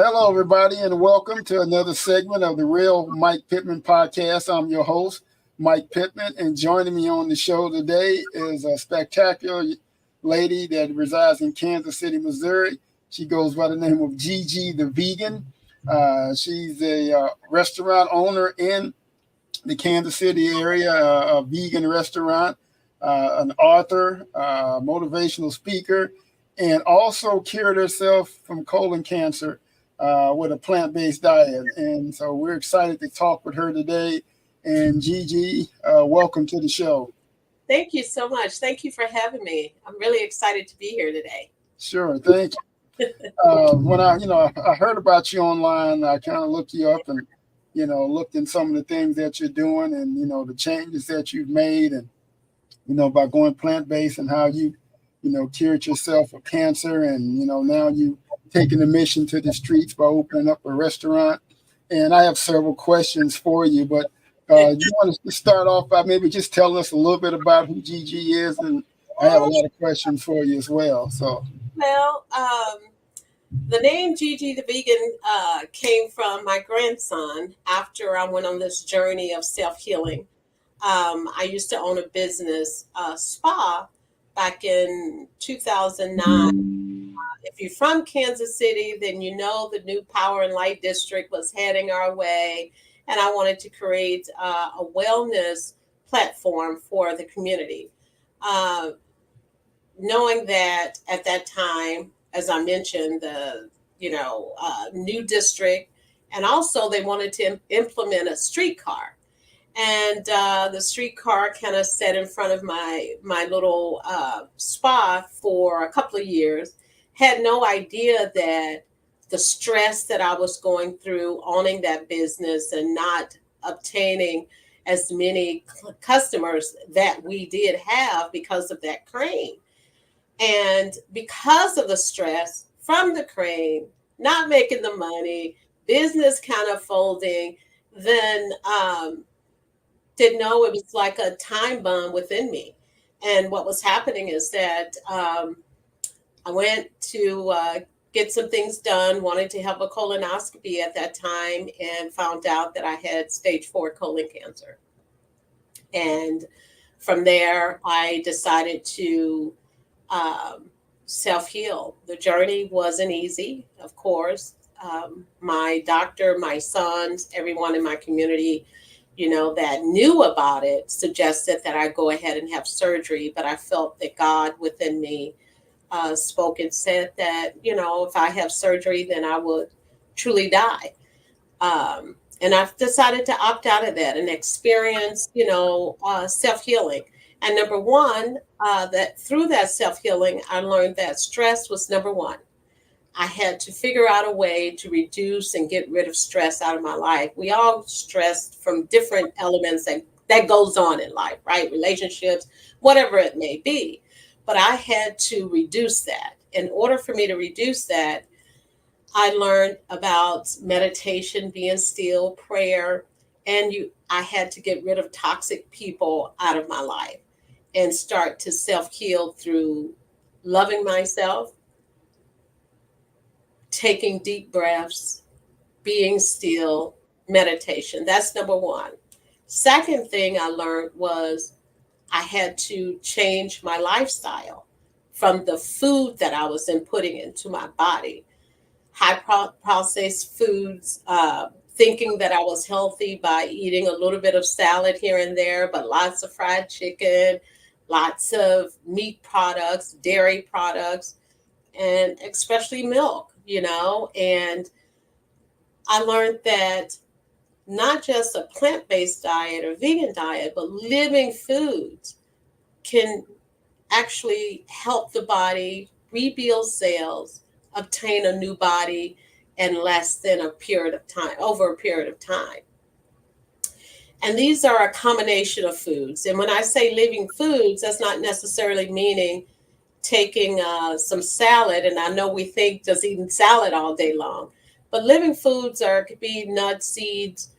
Hello, everybody, and welcome to another segment of the Real Mike Pittman Podcast. I'm your host, Mike Pittman, and joining me on the show today is a spectacular lady that resides in Kansas City, Missouri. She goes by the name of Gigi The Vegan. She's a restaurant owner in the Kansas City area, a vegan restaurant, an author, motivational speaker, and also cured herself from colon cancer with a plant-based diet. And so we're excited to talk with her today. And Gigi, welcome to the show. Thank you so much. Thank you for having me. I'm really excited to be here today. Sure, thank you. When I heard about you online, I kind of looked you up and looked in some of the things that you're doing and the changes that you've made and by going plant-based and how you cured yourself of cancer and now you taking the mission to the streets by opening up a restaurant. And I have several questions for you, but you want to start off by maybe just telling us a little bit about who Gigi is, and I have a lot of questions for you as well. The name Gigi the Vegan came from my grandson after I went on this journey of self-healing. I used to own a business, spa, back in 2009. If you're from Kansas City, then you know the new Power and Light District was heading our way, and I wanted to create a wellness platform for the community. Knowing that at that time, as I mentioned, the new district, and also they wanted to implement a streetcar. And the streetcar kind of sat in front of my little spa for a couple of years. Had no idea that the stress that I was going through owning that business and not obtaining as many customers that we did have because of that crane. And because of the stress from the crane, not making the money, business kind of folding, then didn't know it was like a time bomb within me. And what was happening is that I went to get some things done, wanted to have a colonoscopy at that time, and found out that I had stage 4 colon cancer. And from there, I decided to self-heal. The journey wasn't easy, of course. My doctor, my sons, everyone in my community, that knew about it suggested that I go ahead and have surgery. But I felt that God within me spoke and said that, if I have surgery, then I would truly die. And I've decided to opt out of that and experience, self-healing. And number one, that through that self-healing, I learned that stress was number one. I had to figure out a way to reduce and get rid of stress out of my life. We all stress from different elements that goes on in life, right? Relationships, whatever it may be. But I had to reduce that. In order for me to reduce that, I learned about meditation, being still, prayer, and I had to get rid of toxic people out of my life and start to self-heal through loving myself, taking deep breaths, being still, meditation. That's number one. Second thing I learned was I had to change my lifestyle from the food that I was putting into my body. High processed foods, thinking that I was healthy by eating a little bit of salad here and there, but lots of fried chicken, lots of meat products, dairy products, and especially milk, and I learned that not just a plant-based diet or vegan diet, but living foods can actually help the body rebuild cells, obtain a new body in less than over a period of time. And these are a combination of foods. And when I say living foods, that's not necessarily meaning taking some salad. And I know we think just eating salad all day long, but living foods could be nuts, seeds,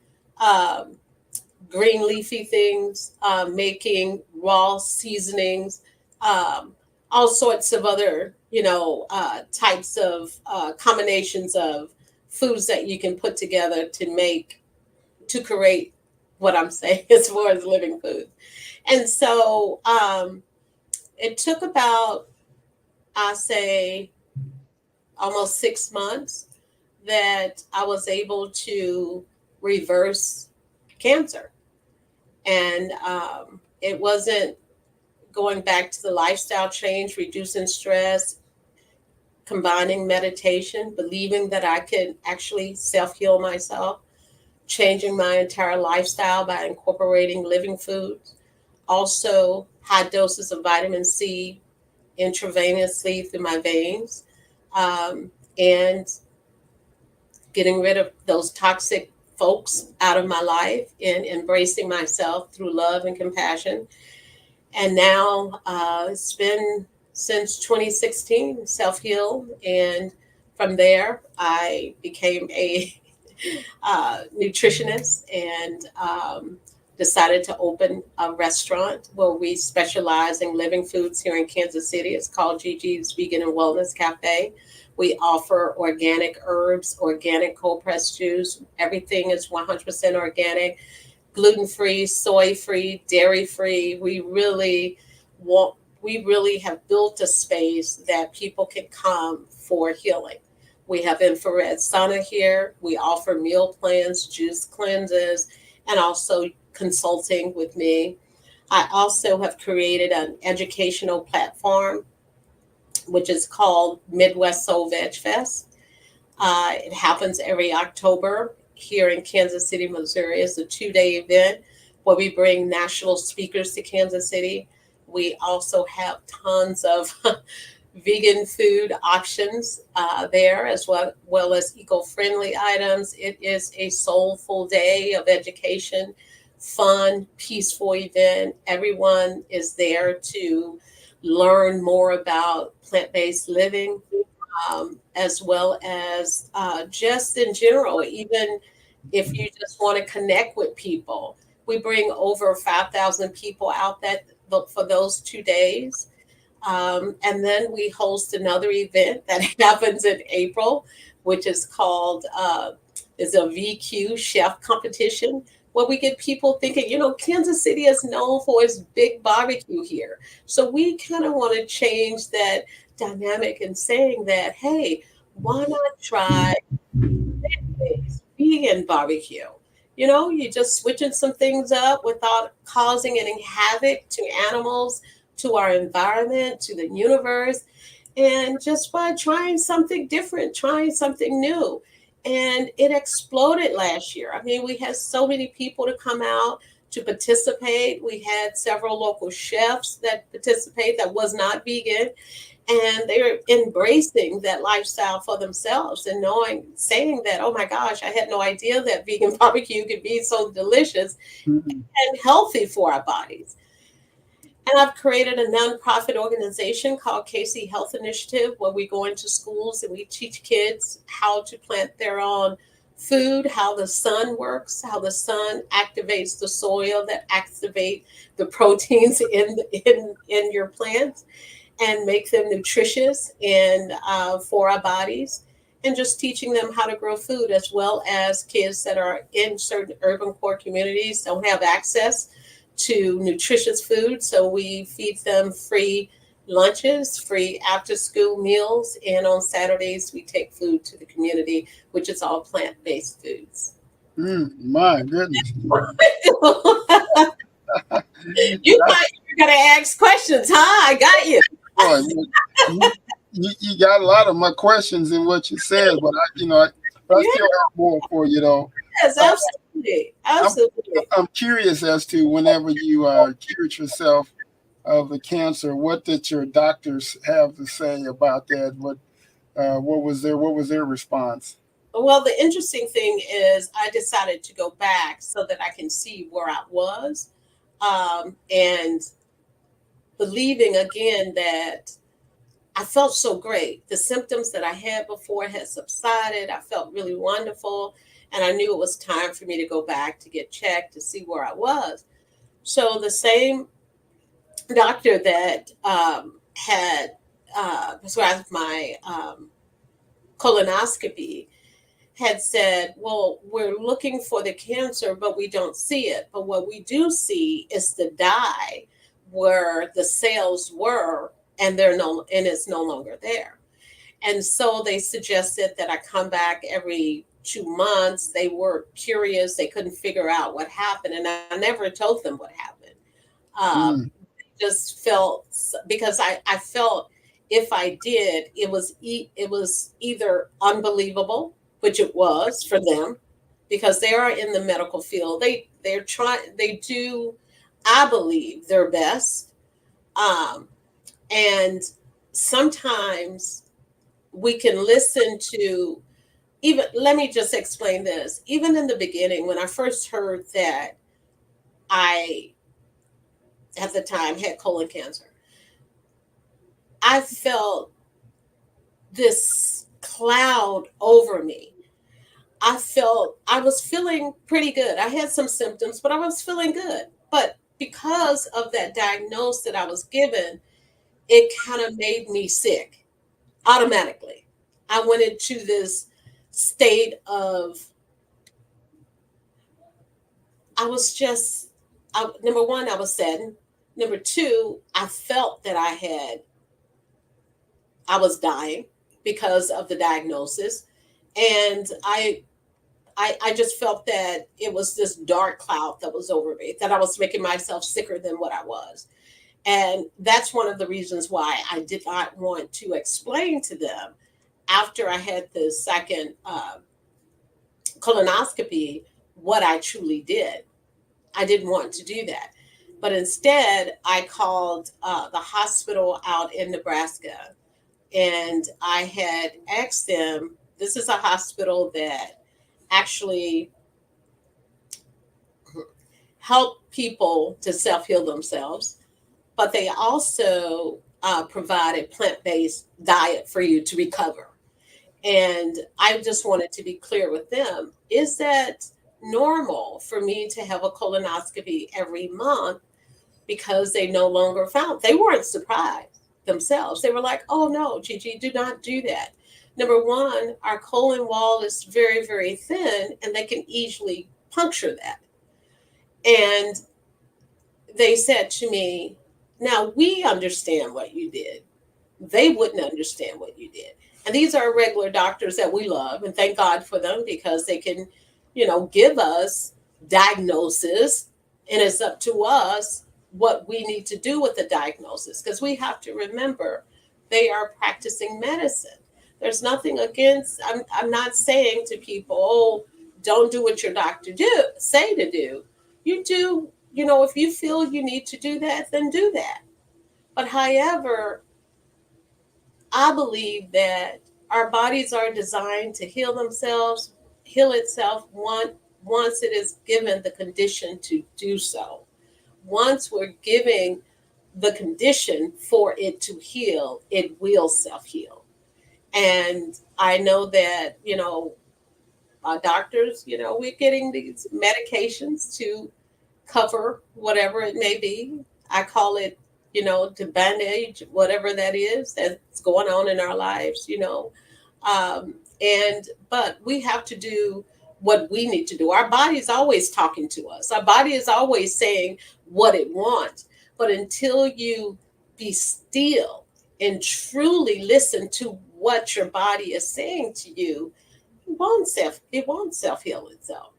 green leafy things, making raw seasonings, all sorts of other, types of combinations of foods that you can put together to create what I'm saying as far as living food. And so it took about, I say, almost 6 months that I was able to reverse cancer. And it wasn't going back to the lifestyle change, reducing stress, combining meditation, believing that I could actually self-heal myself, changing my entire lifestyle by incorporating living foods, also high doses of vitamin C intravenously through my veins, and getting rid of those toxic folks out of my life and embracing myself through love and compassion. And now it's been since 2016, self-heal. And from there, I became a nutritionist and decided to open a restaurant where we specialize in living foods here in Kansas City. It's called Gigi's Vegan and Wellness Cafe. We offer organic herbs, organic cold pressed juice. Everything is 100% organic, gluten-free, soy-free, dairy-free. We really have built a space that people can come for healing. We have infrared sauna here. We offer meal plans, juice cleanses, and also consulting with me. I also have created an educational platform, which is called Midwest Soul Vegfest. It happens every October here in Kansas City, Missouri. It's a 2-day event where we bring national speakers to Kansas City. We also have tons of vegan food options there, as well as eco-friendly items. It is a soulful day of education, fun, peaceful event. Everyone is there to learn more about plant-based living, as well as just in general, even if you just want to connect with people. We bring over 5,000 people out for those 2 days. And then we host another event that happens in April, which is called is a VQ chef competition, where we get people thinking, Kansas City is known for its big barbecue here. So we kind of want to change that dynamic and saying that, hey, why not try vegan barbecue? You're just switching some things up without causing any havoc to animals, to our environment, to the universe, and just by trying something different, trying something new. And it exploded last year. I mean, we had so many people to come out to participate. We had several local chefs that participate that was not vegan, and they're embracing that lifestyle for themselves and saying that, oh my gosh, I had no idea that vegan barbecue could be so delicious and healthy for our bodies. And I've created a nonprofit organization called KC Health Initiative, where we go into schools and we teach kids how to plant their own food, how the sun works, how the sun activates the soil that activate the proteins in your plants and make them nutritious and for our bodies, and just teaching them how to grow food, as well as kids that are in certain urban core communities don't have access to nutritious food. So we feed them free lunches, free after school meals. And on Saturdays, we take food to the community, which is all plant-based foods. My goodness. You thought you were going to ask questions, huh? I got you. You got a lot of my questions in what you said, but I still have more for you, though. Yes, absolutely. I'm curious as to whenever you cured yourself of the cancer, what did your doctors have to say about that? What was their response? Well, the interesting thing is I decided to go back so that I can see where I was, and believing again that I felt so great. The symptoms that I had before had subsided. I felt really wonderful. And I knew it was time for me to go back to get checked to see where I was. So the same doctor that had prescribed my colonoscopy had said, well, we're looking for the cancer, but we don't see it. But what we do see is the dye where the cells were, and it's no longer there. And so they suggested that I come back every 2 months. They were curious. They couldn't figure out what happened. And I never told them what happened. Mm. Just felt, because I felt if I did, it was either unbelievable, which it was for them, because they are in the medical field. They do, I believe, their best. And sometimes we can listen to, even, let me just explain this. Even in the beginning, when I first heard that I, at the time, had colon cancer, I felt this cloud over me. I was feeling pretty good. I had some symptoms, but I was feeling good. But because of that diagnosis that I was given, it kind of made me sick automatically. I went into this state of, I was just, number one, I was saddened. Number two, I felt that I was dying because of the diagnosis. And I just felt that it was this dark cloud that was over me, that I was making myself sicker than what I was. And that's one of the reasons why I did not want to explain to them after I had the second colonoscopy what I truly did. I didn't want to do that. But instead, I called the hospital out in Nebraska, and I had asked them, this is a hospital that actually help people to self-heal themselves, but they also provide a plant-based diet for you to recover. And I just wanted to be clear with them, is that normal for me to have a colonoscopy every month? Because they no longer found, they weren't surprised themselves. They were like, oh no, Gigi, do not do that. Number one, our colon wall is very, very thin, and they can easily puncture that. And they said to me, now we understand what you did. They wouldn't understand what you did. And these are regular doctors that we love, and thank God for them, because they can, give us diagnosis, and it's up to us what we need to do with the diagnosis, because we have to remember they are practicing medicine. There's nothing against, I'm not saying to people, oh, don't do what your doctor say to do. You do, if you feel you need to do that, then do that. But however, I believe that our bodies are designed to heal themselves, heal itself once it is given the condition to do so. Once we're giving the condition for it to heal, it will self-heal. And I know that, doctors, we're getting these medications to cover whatever it may be. I call it, to bandage whatever that is that's going on in our lives, but we have to do what we need to do. Our body is always talking to us. Our body is always saying what it wants. But until you be still and truly listen to what your body is saying to you, it won't self-heal itself.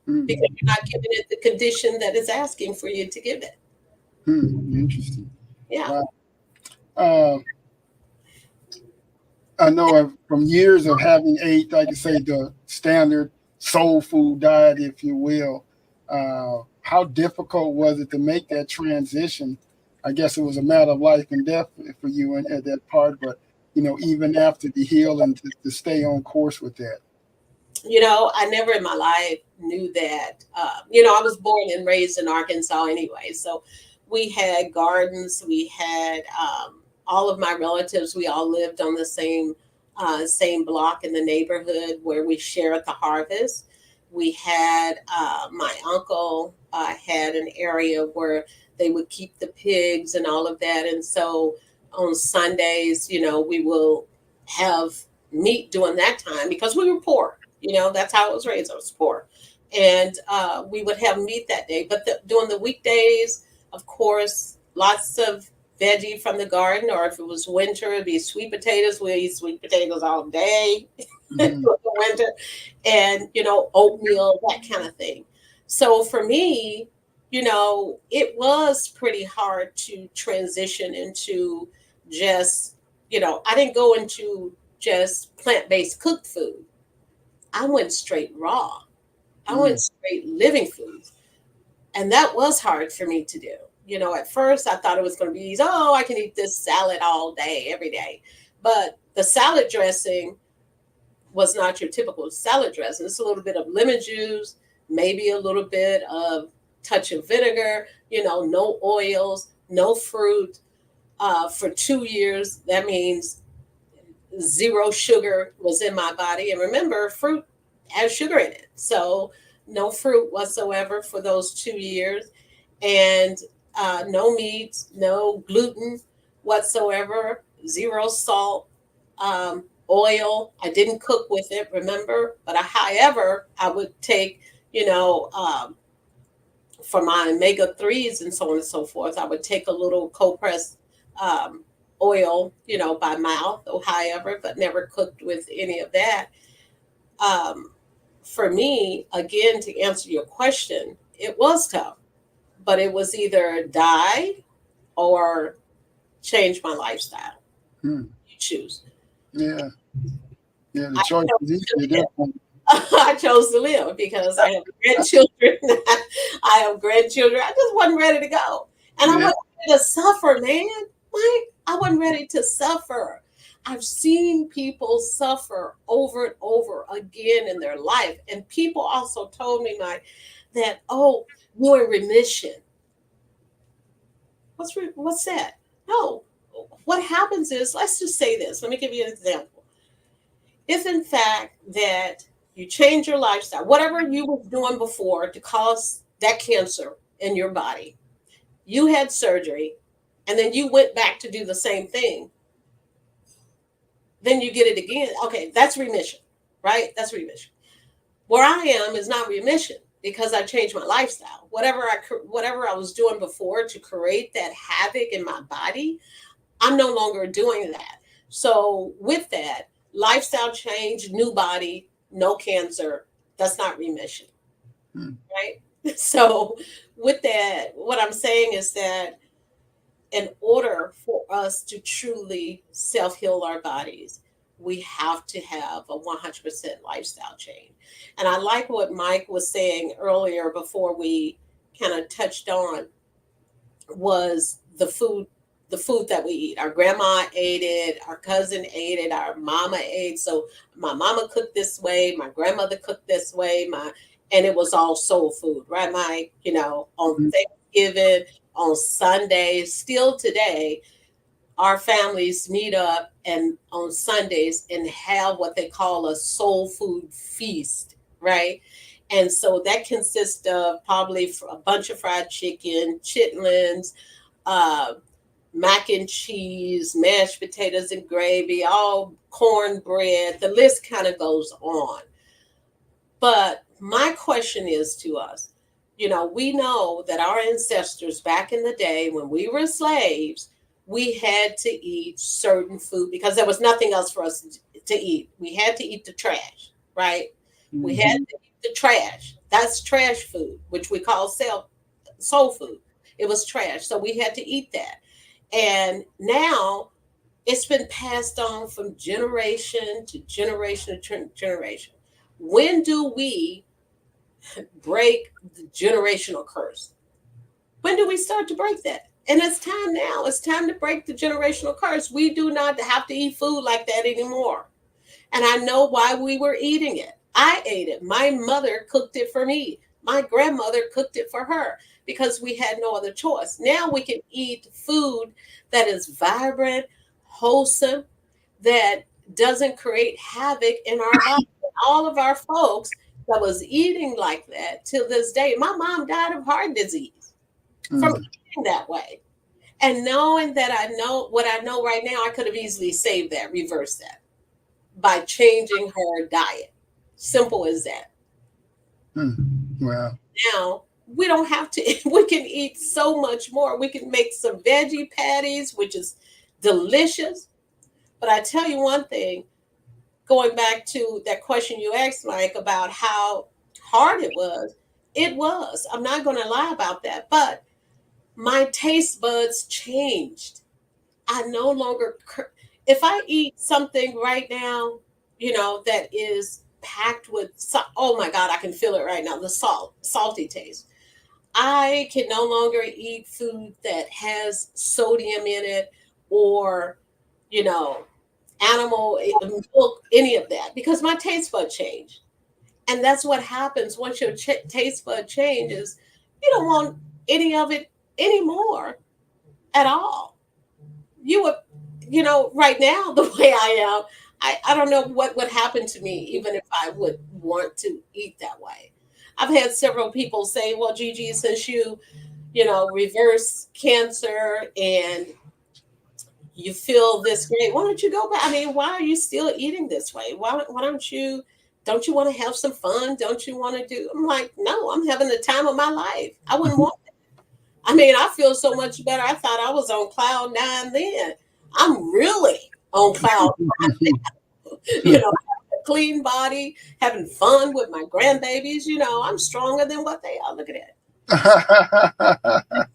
Because you're not giving it the condition that it's asking for you to give it. Interesting. Yeah. I know from years of having ate, like I say, the standard soul food diet, if you will, how difficult was it to make that transition? I guess it was a matter of life and death for you at that part, but, even after the healing, to stay on course with that. I never in my life knew that. I was born and raised in Arkansas anyway. So we had gardens. We had all of my relatives. We all lived on the same block in the neighborhood where we shared the harvest. We had my uncle had an area where they would keep the pigs and all of that. And so on Sundays, we will have meat during that time because we were poor. That's how I was raised. I was poor. And we would have meat that day. But during the weekdays, of course, lots of veggie from the garden, or if it was winter, it'd be sweet potatoes. We eat sweet potatoes all day in the winter, and oatmeal, that kind of thing. So for me, it was pretty hard to transition into just, I didn't go into just plant-based cooked food. I went straight raw. I went straight living foods. And that was hard for me to do. At first I thought it was going to be easy. Oh, I can eat this salad all day, every day. But the salad dressing was not your typical salad dressing. It's a little bit of lemon juice, maybe a little bit of touch of vinegar, no oils, no fruit. For 2 years, that means 0 sugar was in my body. And remember, fruit has sugar in it. So no fruit whatsoever for those 2 years. And no meat, no gluten whatsoever, 0 salt, oil. I didn't cook with it, remember? But however, I would take, for my omega-3s and so on and so forth, I would take a little cold pressed oil, by mouth or however, but never cooked with any of that. For me, again, to answer your question, it was tough, but it was either die or change my lifestyle. You choose. Yeah. Yeah, the choice is easy. Definitely. I chose to live because I have grandchildren. I have grandchildren. I just wasn't ready to go. And I wasn't ready to suffer, man. I wasn't ready to suffer. I've seen people suffer over and over again in their life. And people also told me, Mike, that, oh, you're in remission. What's that? No. What happens is, let's just say this. Let me give you an example. If in fact that you change your lifestyle, whatever you were doing before to cause that cancer in your body, you had surgery, and then you went back to do the same thing, then you get it again. Okay, that's remission, right? That's remission. Where I am is not remission because I changed my lifestyle. Whatever I was doing before to create that havoc in my body, I'm no longer doing that. So with that, lifestyle change, new body, no cancer, that's not remission, right? So with that, what I'm saying is that in order for us to truly self-heal our bodies, we have to have a 100% lifestyle change. And I like what Mike was saying earlier before we kind of touched on was the food that we eat. Our grandma ate it, our cousin ate it, our mama ate. So my mama cooked this way, my grandmother cooked this way, and it was all soul food, right, Mike? On Thanksgiving, on Sundays, still today, our families meet up and on Sundays and have what they call a soul food feast, right? And so that consists of probably a bunch of fried chicken, chitlins, mac and cheese, mashed potatoes and gravy, all cornbread. The list kind of goes on. But my question is to us, we know that our ancestors back in the day when we were slaves, we had to eat certain food because there was nothing else for us to eat. We had to eat the trash, right? Mm-hmm. We had to eat the trash. That's trash food, which we call soul food. It was trash. So we had to eat that. And now it's been passed on from generation to generation to generation. When do we break the generational curse? When do we start to break that? And it's time now. It's time to break the generational curse. We do not have to eat food like that anymore. And I know why we were eating it. I ate it. My mother cooked it for me. My grandmother cooked it for her because we had no other choice. Now we can eat food that is vibrant, wholesome, that doesn't create havoc in our body. All of our folks that was eating like that till this day, my mom died of heart disease from eating that way. And knowing that I know what I know right now, I could have easily saved that, reversed that by changing her diet. Simple as that. Wow. Now, we don't have to, we can eat so much more. We can make some veggie patties, which is delicious. But I tell you one thing, going back to that question you asked, Mike, about how hard it was. It was. I'm not going to lie about that. But my taste buds changed. I no longer, if I eat something right now, that is packed with, oh my God, I can feel it right now, the salty taste. I can no longer eat food that has sodium in it or, animal milk, any of that, because my taste bud changed. And that's what happens once your taste bud changes. You don't want any of it anymore at all. You would, right now, the way I am, I don't know what would happen to me, even if I would want to eat that way. I've had several people say, well, Gigi, since you reverse cancer and you feel this great, why don't you go back? I mean, why are you still eating this way? Why don't you want to have some fun? Don't you want to do? I'm like, no, I'm having the time of my life. I wouldn't want that. I mean, I feel so much better. I thought I was on cloud nine then. I'm really on cloud nine. A clean body, having fun with my grandbabies. I'm stronger than what they are. Look at that.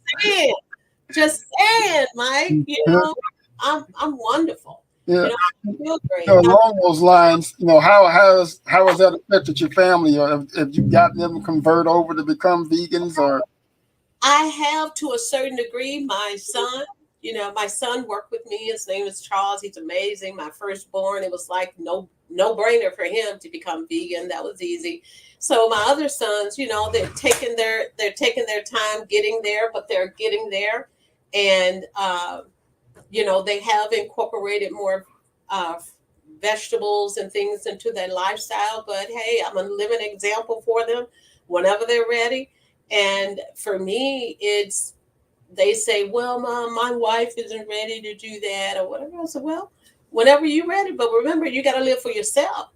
Just saying, Mike. I'm wonderful. Yeah. I feel great. Along those lines, how has that affected your family, or have you gotten them to convert over to become vegans, or? I have, to a certain degree. My son worked with me. His name is Charles. He's amazing. My firstborn, it was like no brainer for him to become vegan. That was easy. So my other sons, they're taking their time getting there, but they're getting there. And, they have incorporated more vegetables and things into their lifestyle. But hey, I'm a living example for them whenever they're ready. And for me, they say, well, Mom, my wife isn't ready to do that or whatever. I said, well, whenever you're ready. But remember, you got to live for yourself.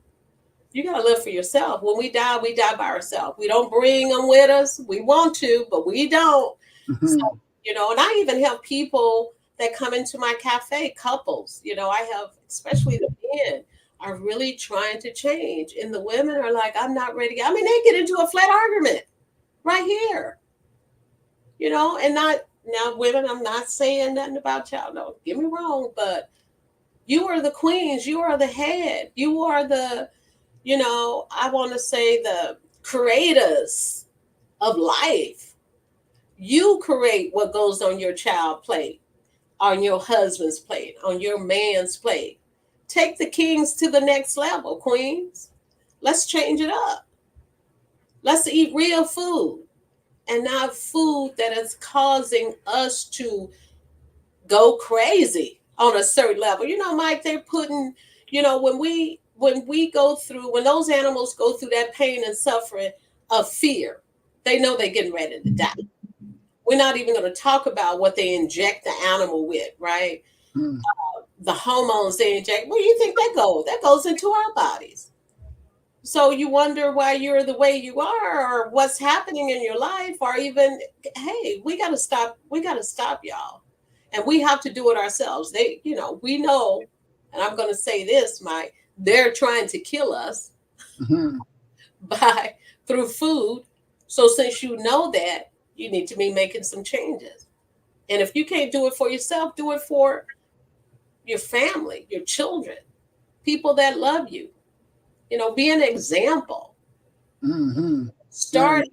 You got to live for yourself. When we die by ourselves. We don't bring them with us. We want to, but we don't. Mm-hmm. So, and I even have people that come into my cafe, couples. I have, especially the men, are really trying to change. And the women are like, I'm not ready. I mean, they get into a flat argument right here. And not, now, women, I'm not saying nothing about y'all. Don't get me wrong, but you are the queens. You are the head. You are the, I want to say the creators of life. You create what goes on your child plate, on your husband's plate, on your man's plate. Take the kings to the next level, queens. Let's change it up. Let's eat real food. And not food that is causing us to go crazy on a certain level. Mike, they're putting, when those animals go through that pain and suffering of fear, they know they're getting ready to die. We're not even going to talk about what they inject the animal with, right? The hormones they inject. Where do you think that goes? That goes into our bodies. So you wonder why you're the way you are, or what's happening in your life, or even, hey, we got to stop. We got to stop, y'all. And we have to do it ourselves. We know, and I'm going to say this, Mike, they're trying to kill us through food. So since you know that, you need to be making some changes. And if you can't do it for yourself, do it for your family, your children, people that love you. Be an example. Mm-hmm. Start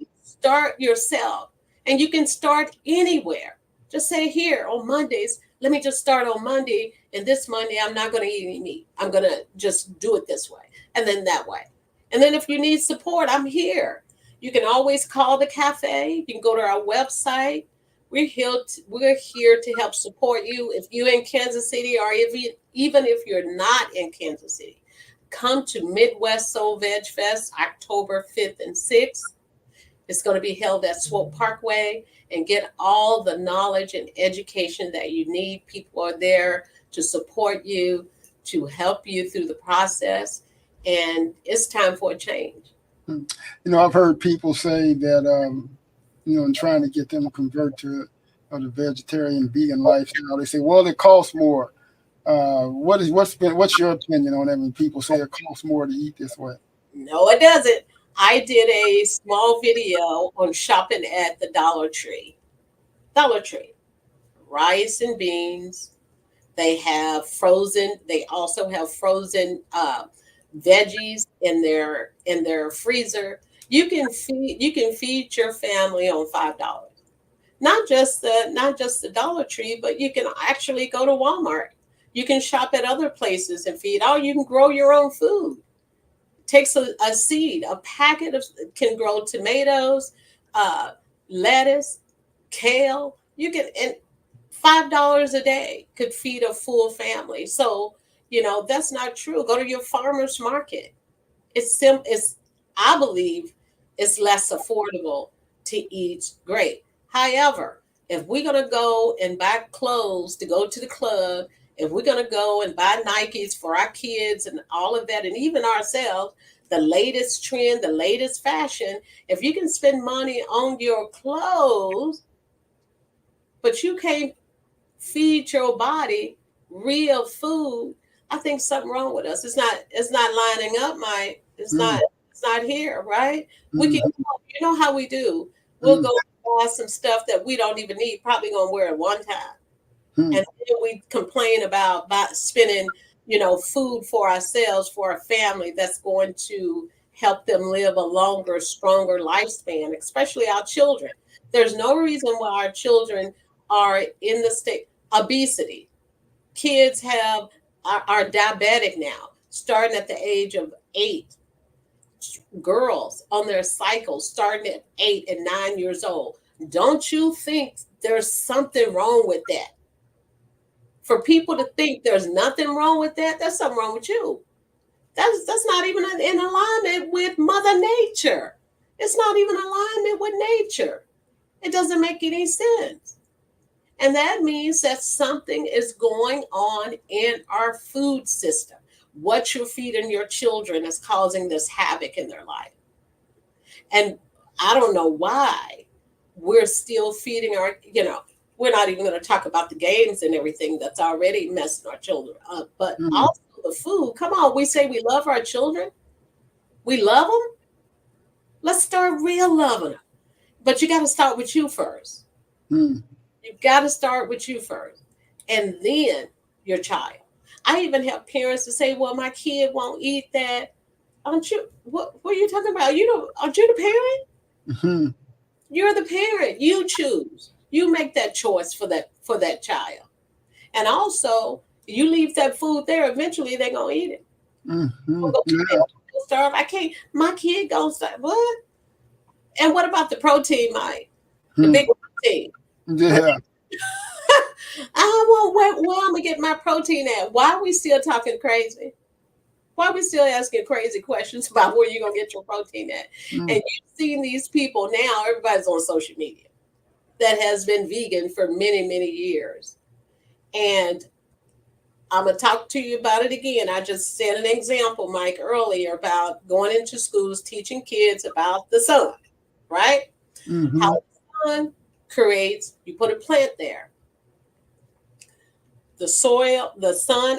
yourself. And you can start anywhere. Just say, here on Mondays, let me just start on Monday. And this Monday, I'm not going to eat any meat. I'm going to just do it this way and then that way. And then if you need support, I'm here. You can always call the cafe. You can go to our website. We're here to help support you. If you're in Kansas City, or even if you're not in Kansas City, come to Midwest Soul Vegfest, October 5th and 6th. It's going to be held at Swope Parkway, and get all the knowledge and education that you need. People are there to support you, to help you through the process. And it's time for a change. I've heard people say that, in trying to get them to convert to the vegetarian vegan lifestyle, they say, well, it costs more. What's your opinion on that when people say it costs more to eat this way? No, it doesn't. I did a small video on shopping at the Dollar Tree. Dollar Tree. Rice and beans. They have frozen. They also have frozen veggies in their freezer. You can feed your family on $5. Not just the Dollar Tree, but you can actually go to Walmart. You can shop at other places and feed. Oh, you can grow your own food. Takes a seed. A packet of can grow tomatoes, lettuce, kale. You can, and $5 a day could feed a full family. So that's not true. Go to your farmer's market. It's I believe it's less affordable to eat great. However, if we're gonna go and buy clothes to go to the club, if we're gonna go and buy Nikes for our kids and all of that, and even ourselves, the latest trend, the latest fashion, if you can spend money on your clothes, but you can't feed your body real food, I think something wrong with us. It's not lining up, Mike. It's not here, right? We can, how we do. We'll go buy some stuff that we don't even need, probably gonna wear it one time. And then we complain about spending, food for ourselves, for a family that's going to help them live a longer, stronger lifespan, especially our children. There's no reason why our children are in the state obesity. Kids are diabetic now, starting at the age of 8. Girls on their cycles starting at 8 and 9 years old. Don't you think there's something wrong with that? For people to think there's nothing wrong with that, there's something wrong with you. That's not even in alignment with Mother Nature. It's not even alignment with nature. It doesn't make any sense. And that means that something is going on in our food system. What you're feeding your children is causing this havoc in their life. And I don't know why we're still feeding we're not even going to talk about the games and everything that's already messing our children up. But also the food. Come on, we say we love our children. We love them. Let's start real loving them. But you got to start with you first. You've got to start with you first. And then your child. I even have parents to say, well, my kid won't eat that. Aren't you? What are you talking about? Aren't you the parent? You're the parent. You choose. You make that choice for that child. And also, you leave that food there, eventually they're going to eat it. Starve. I can't. My kid goes, what? And what about the protein, Mike? The big protein. Yeah. Where I'm going to get my protein at? Why are we still talking crazy? Why are we still asking crazy questions about where you're going to get your protein at? And you've seen these people now, everybody's on social media that has been vegan for many, many years. And I'm going to talk to you about it again. I just said an example, Mike, earlier about going into schools, teaching kids about the sun, right? How the sun creates, you put a plant there. The sun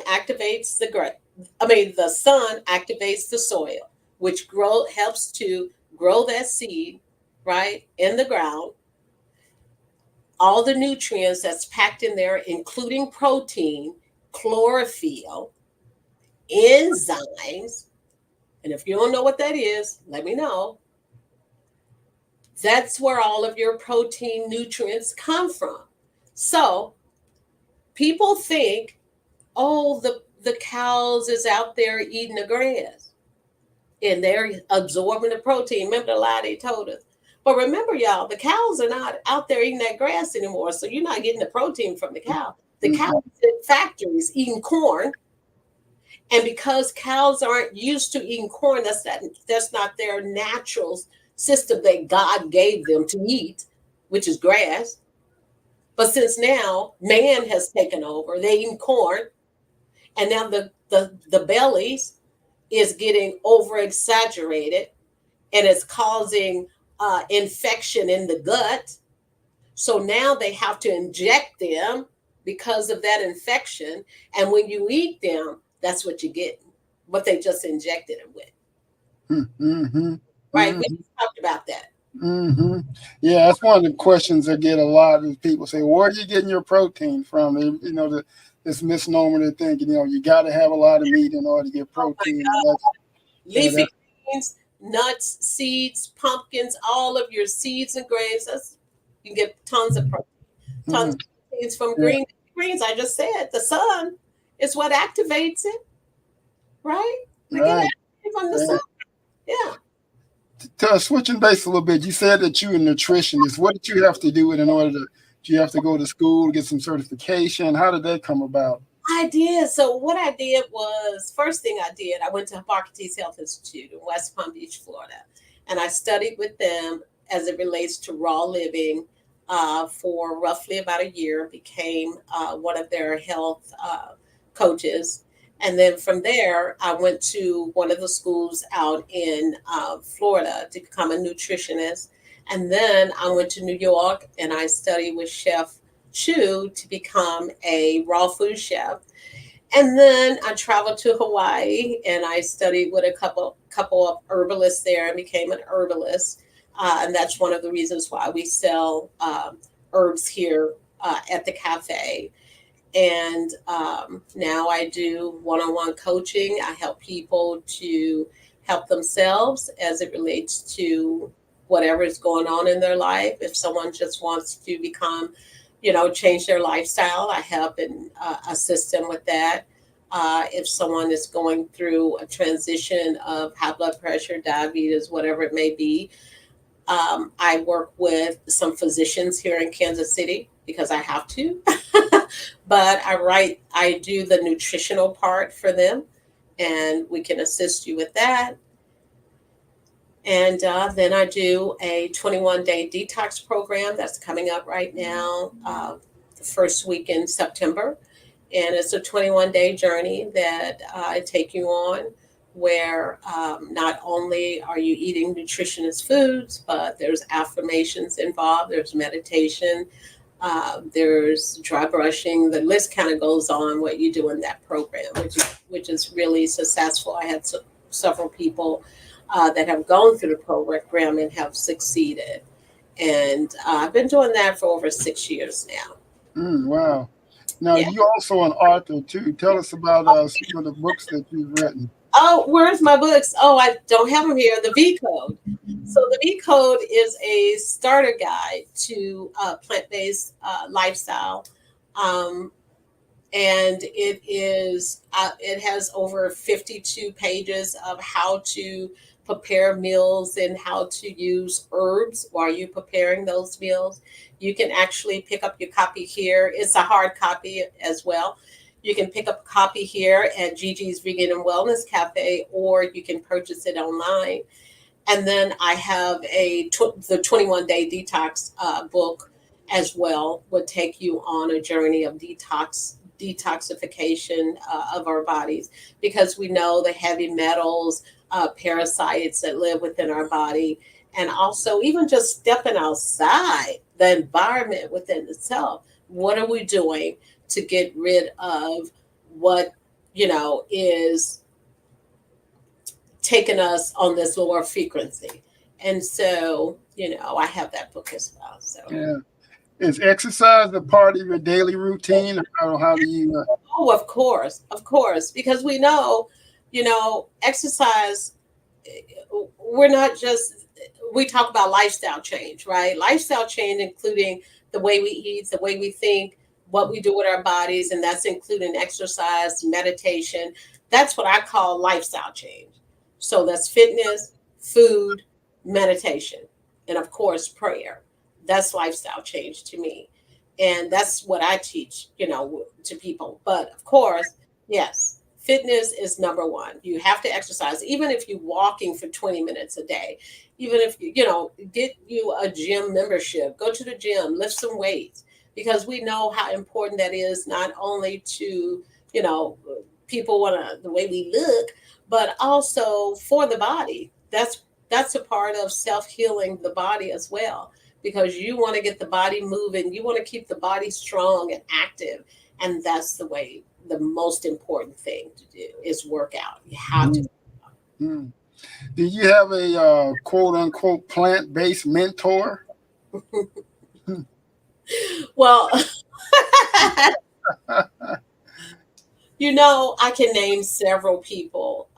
activates the sun activates the soil, which helps to grow that seed, right, in the ground. All the nutrients that's packed in there, including protein, chlorophyll, enzymes. And if you don't know what that is, let me know. That's where all of your protein nutrients come from. So people think, oh, the cows is out there eating the grass and they're absorbing the protein. Remember the lie they told us? But remember, y'all, the cows are not out there eating that grass anymore. So you're not getting the protein from the cow. The cows in factories eating corn. And because cows aren't used to eating corn, that's not their natural system that God gave them to eat, which is grass. But since now man has taken over, they eat corn. And now the bellies, is getting over exaggerated and it's causing infection in the gut. So now they have to inject them because of that infection. And when you eat them, that's what you get, what they just injected it with. Mm-hmm. Right? Mm-hmm. We just talked about that. Mm-hmm. Yeah, that's one of the questions I get a lot of people say, where are you getting your protein from? You know, this misnomer to think, you know, you got to have a lot of meat in order to get protein. Oh leafy that's, greens, nuts, seeds, pumpkins, all of your seeds and grains. You can get tons of protein. Tons of proteins from greens. I just said the sun is what activates it, right? We get activated from the sun. Yeah. Switching base a little bit, you said that you're a nutritionist. What did you have to do in order to? Do you have to go to school, get some certification? How did that come about? I did. So what I did was, first thing I did, I went to Hippocrates Health Institute in West Palm Beach, Florida, and I studied with them as it relates to raw living for roughly about a year, became one of their health coaches. And then from there, I went to one of the schools out in Florida to become a nutritionist. And then I went to New York and I studied with Chef Chu to become a raw food chef. And then I traveled to Hawaii and I studied with a couple of herbalists there and became an herbalist. And that's one of the reasons why we sell herbs here at the cafe. And now I do one-on-one coaching. I help people to help themselves as it relates to whatever is going on in their life. If someone just wants to become, change their lifestyle, I help and assist them with that. If someone is going through a transition of high blood pressure, diabetes, whatever it may be, I work with some physicians here in Kansas City because I have to, but I do the nutritional part for them and we can assist you with that. And then I do a 21-day detox program that's coming up right now, the first week in September. And it's a 21-day journey that I take you on where not only are you eating nutritious foods, but there's affirmations involved, there's meditation, there's dry brushing. The list kind of goes on what you do in that program, which is really successful. I had several people that have gone through the program and have succeeded. And I've been doing that for over 6 years now. Wow. Now, you're also an author, too. Tell us about some of the books that you've written. Oh, where's my books? Oh, I don't have them here. The V Code. So the V Code is a starter guide to plant-based lifestyle. And it has over 52 pages of how to prepare meals and how to use herbs while you're preparing those meals. You can actually pick up your copy here. It's a hard copy as well. You can pick up a copy here at Gigi's Vegan and Wellness Cafe, or you can purchase it online. And then I have the 21-day detox book as well, would take you on a journey of detoxification of our bodies, because we know the heavy metals, parasites that live within our body, and also even just stepping outside the environment within itself. What are we doing to get rid of what, is taking us on this lower frequency? And so, I have that book as well. So yeah. Is exercise a part of your daily routine, or how do you? Oh, of course, because we know, exercise. We talk about lifestyle change, right? Lifestyle change, including the way we eat, the way we think, what we do with our bodies, and that's including exercise, meditation. That's what I call lifestyle change. So that's fitness, food, meditation, and of course, prayer. That's lifestyle change to me. And that's what I teach, to people. But of course, yes, fitness is number one. You have to exercise, even if you're walking for 20 minutes a day, even if get you a gym membership, go to the gym, lift some weights, because we know how important that is, not only to, people want the way we look, but also for the body. That's a part of self-healing the body as well, because you want to get the body moving, you want to keep the body strong and active, and that's the most important thing to do is work out. You have to. Mm. Do you have a quote unquote plant-based mentor? Well, I can name several people.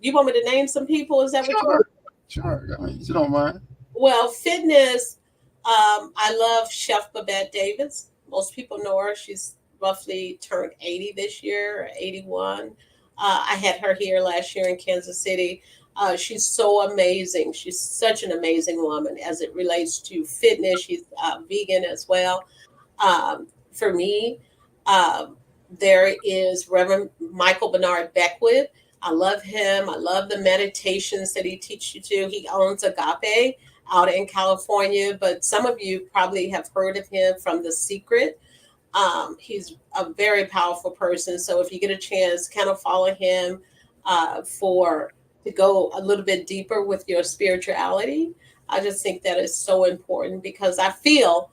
You want me to name some people? Is that what you want? Sure. I mean, you don't mind. Well, fitness, I love Chef Babette Davis. Most people know her. She's roughly turned 80 this year, 81. I had her here last year in Kansas City. She's so amazing. She's such an amazing woman as it relates to fitness. She's vegan as well. For me, there is Reverend Michael Bernard Beckwith. I love him. I love the meditations that he teaches you to. He owns Agape out in California, but some of you probably have heard of him from The Secret. He's a very powerful person. So if you get a chance, kind of follow him to go a little bit deeper with your spirituality. I just think that is so important, because I feel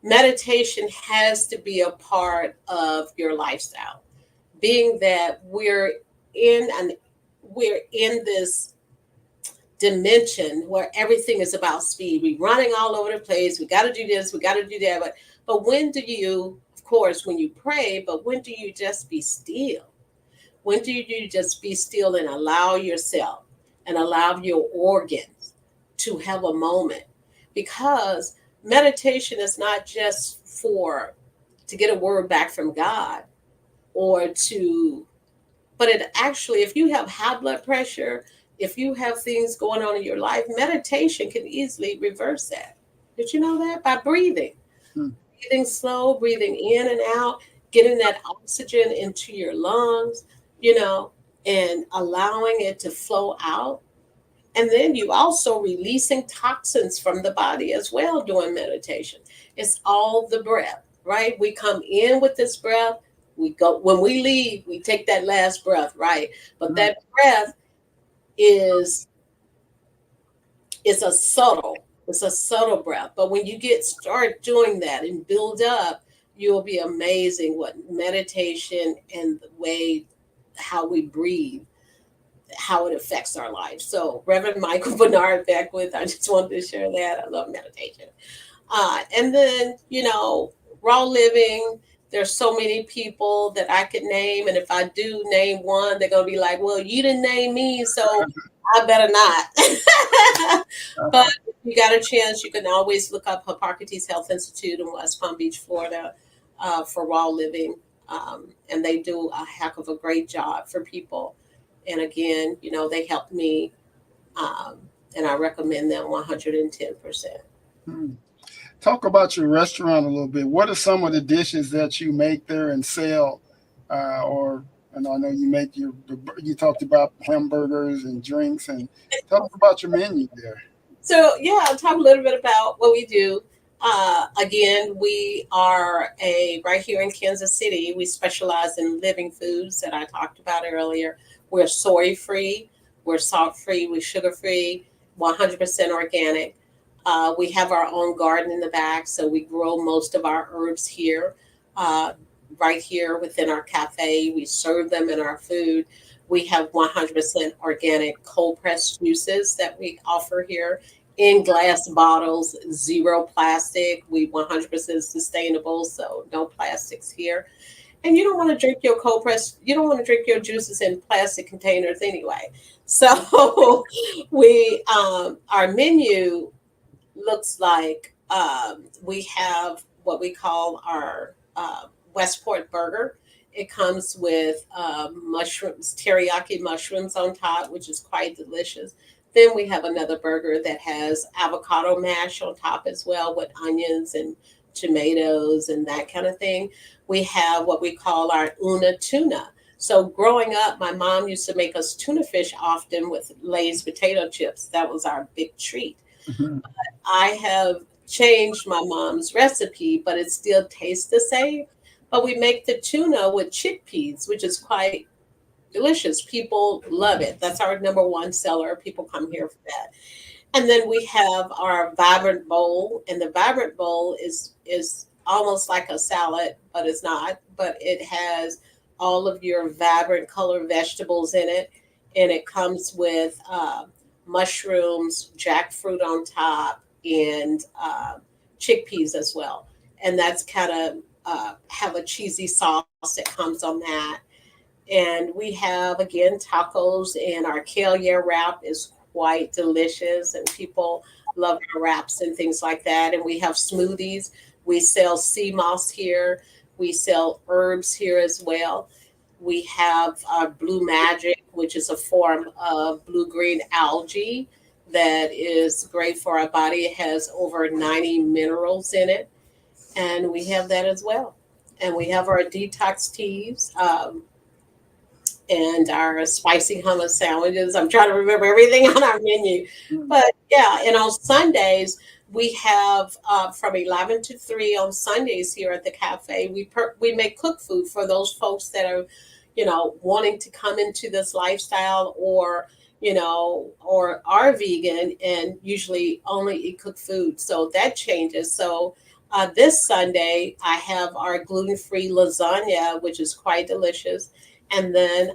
meditation has to be a part of your lifestyle, being that we're in this dimension where everything is about speed. We're running all over the place. We got to do this, we got to do that. But when do you, of course, when you pray, but when do you just be still? When do you just be still and allow yourself and allow your organs to have a moment? Because meditation is not just to get a word back from God, but it actually, if you have high blood pressure, if you have things going on in your life, meditation can easily reverse that. Did you know that? By breathing. Breathing slow, breathing in and out, getting that oxygen into your lungs, and allowing it to flow out. And then you also releasing toxins from the body as well doing meditation. It's all the breath, right? We come in with this breath. We go, when we leave, we take that last breath, right? But that breath is a subtle breath. But when you start doing that and build up, you'll be amazing what meditation and the way how we breathe, how it affects our life. So Reverend Michael Bernard Beckwith, I just wanted to share that. I love meditation. And then, raw living, there's so many people that I could name. And if I do name one, they're going to be like, well, you didn't name me, so I better not. But if you got a chance, you can always look up Hippocrates Health Institute in West Palm Beach, Florida, for raw living. And they do a heck of a great job for people. And again, they helped me, and I recommend them 110%. Talk about your restaurant a little bit. What are some of the dishes that you make there and sell? And I know you make you talked about hamburgers and drinks, and tell us about your menu there. So I'll talk a little bit about what we do. Again, we are right here in Kansas City. We specialize in living foods that I talked about earlier. We're soy-free, we're salt-free, we're sugar-free, 100% organic. We have our own garden in the back, so we grow most of our herbs here, right here within our cafe. We serve them in our food. We have 100% organic cold-pressed juices that we offer here in glass bottles, zero plastic. We 100% sustainable, so no plastics here. And you don't want to drink your you don't want to drink your juices in plastic containers anyway. So our menu looks like we have what we call our Westport burger. It comes with mushrooms, teriyaki mushrooms on top, which is quite delicious. Then we have another burger that has avocado mash on top as well, with onions and tomatoes and that kind of thing. We have what we call our Una tuna. So growing up, my mom used to make us tuna fish often with Lay's potato chips. That was our big treat. Mm-hmm. I have changed my mom's recipe, but it still tastes the same. But we make the tuna with chickpeas, which is quite delicious. People love it. That's our number one seller. People come here for that. And then we have our vibrant bowl, and the vibrant bowl is almost like a salad, but it's not. But it has all of your vibrant color vegetables in it, and it comes with mushrooms, jackfruit on top, and chickpeas as well. And that's kind of have a cheesy sauce that comes on that. And we have again tacos, and our kale wrap is quite delicious, and people love our wraps and things like that. And we have smoothies. We sell sea moss here. We sell herbs here as well. We have blue magic, which is a form of blue green algae that is great for our body. It has over 90 minerals in it, and we have that as well. And we have our detox teas. And our spicy hummus sandwiches. I'm trying to remember everything on our menu. But yeah, and on Sundays, we have from 11 to 3 on Sundays here at the cafe. We make cook food for those folks that are, wanting to come into this lifestyle, or, or are vegan and usually only eat cooked food. So that changes. So this Sunday, I have our gluten-free lasagna, which is quite delicious. And then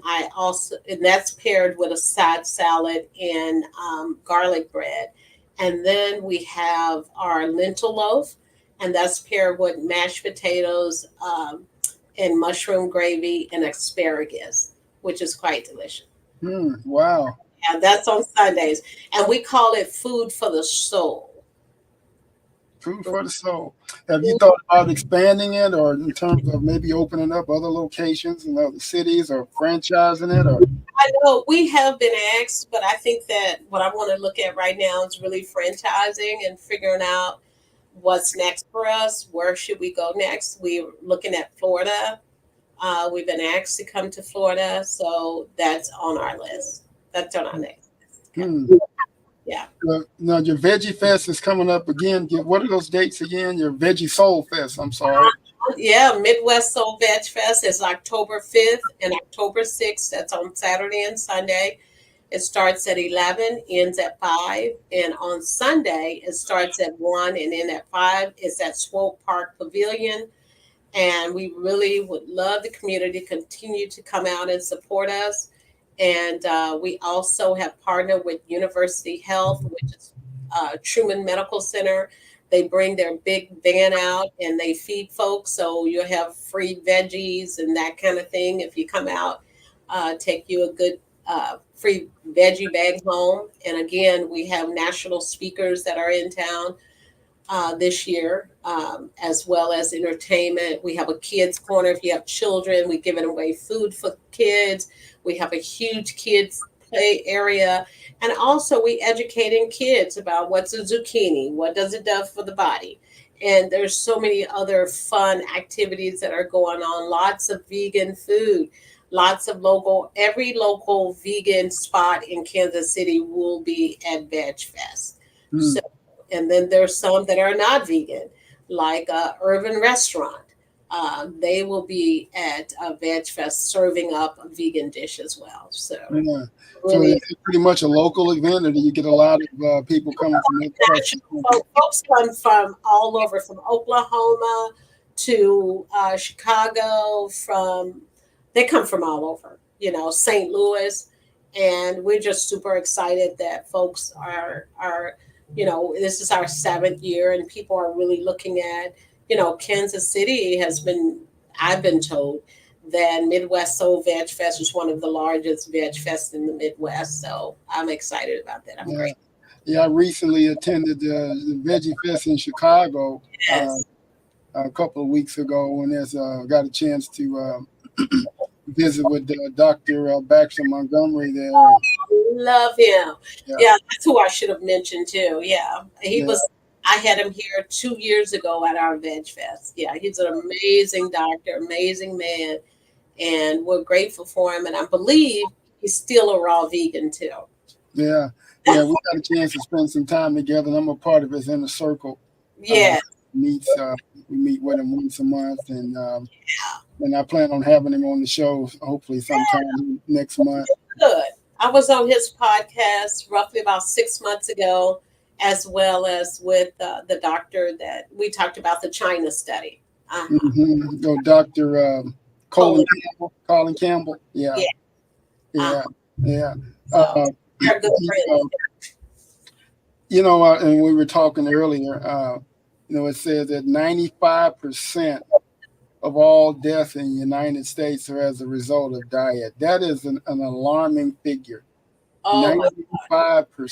and that's paired with a side salad and garlic bread. And then we have our lentil loaf, and that's paired with mashed potatoes and mushroom gravy and asparagus, which is quite delicious. Wow. Yeah, that's on Sundays. And we call it food for the soul. Food for the soul. Have you thought about expanding it, or in terms of maybe opening up other locations in other cities, or franchising it? Or I know we have been asked, but I think that what I want to look at right now is really franchising and figuring out what's next for us. Where should we go next? We're looking at Florida. We've been asked to come to Florida, so that's on our list. That's on our next list. Yeah. Now your Veggie Fest is coming up again. What are those dates again? Your Veggie Soul Fest. I'm sorry. Yeah, Midwest Soul Vegfest is October 5th and October 6th. That's on Saturday and Sunday. It starts at 11, ends at 5. And on Sunday, it starts at 1 and ends at 5. It's at Swope Park Pavilion. And we really would love the community to continue to come out and support us. And we also have partnered with University Health, which is Truman Medical Center. They bring their big van out and they feed folks. So you'll have free veggies and that kind of thing. If you come out, take you a good free veggie bag home. And again, we have national speakers that are in town this year, as well as entertainment. We have a kids corner. If you have children, we're giving away food for kids. We have a huge kids play area. And also we educating kids about what's a zucchini, what does it do for the body. And there's so many other fun activities that are going on. Lots of vegan food, lots of every local vegan spot in Kansas City will be at Veg Fest. So, and then there's some that are not vegan, like Urban Restaurant. They will be at Veg Fest serving up a vegan dish as well. So, yeah. Really, so it's pretty much a local event, or do you get a lot of people coming from folks come from all over, from Oklahoma to Chicago. They come from all over, St. Louis, and we're just super excited that folks are this is our 7th year, and people are really looking at. Kansas City I've been told that Midwest Soul Vegfest is one of the largest veg fests in the Midwest. So I'm excited about that. I'm great. Yeah, I recently attended the Veggie Fest in Chicago a couple of weeks ago, and got a chance to visit with Dr. Baxter Montgomery there. Love him. Yeah, that's who I should have mentioned too. Yeah, he was. I had him here 2 years ago at our Veg Fest. Yeah, he's an amazing doctor, amazing man, and we're grateful for him. And I believe he's still a raw vegan too. Yeah, we got a chance to spend some time together, and I'm a part of his inner circle. Yeah, We meet with him once a month, and And I plan on having him on the show hopefully sometime next month. Good. I was on his podcast roughly about 6 months ago, as well as with the doctor that we talked about the China study. Mm-hmm. Oh, Dr. Colin Campbell. Yeah. Yeah. Yeah. So they're good friends. And we were talking earlier, it says that 95% of all deaths in the United States are as a result of diet. That is an alarming figure. Oh, 95%.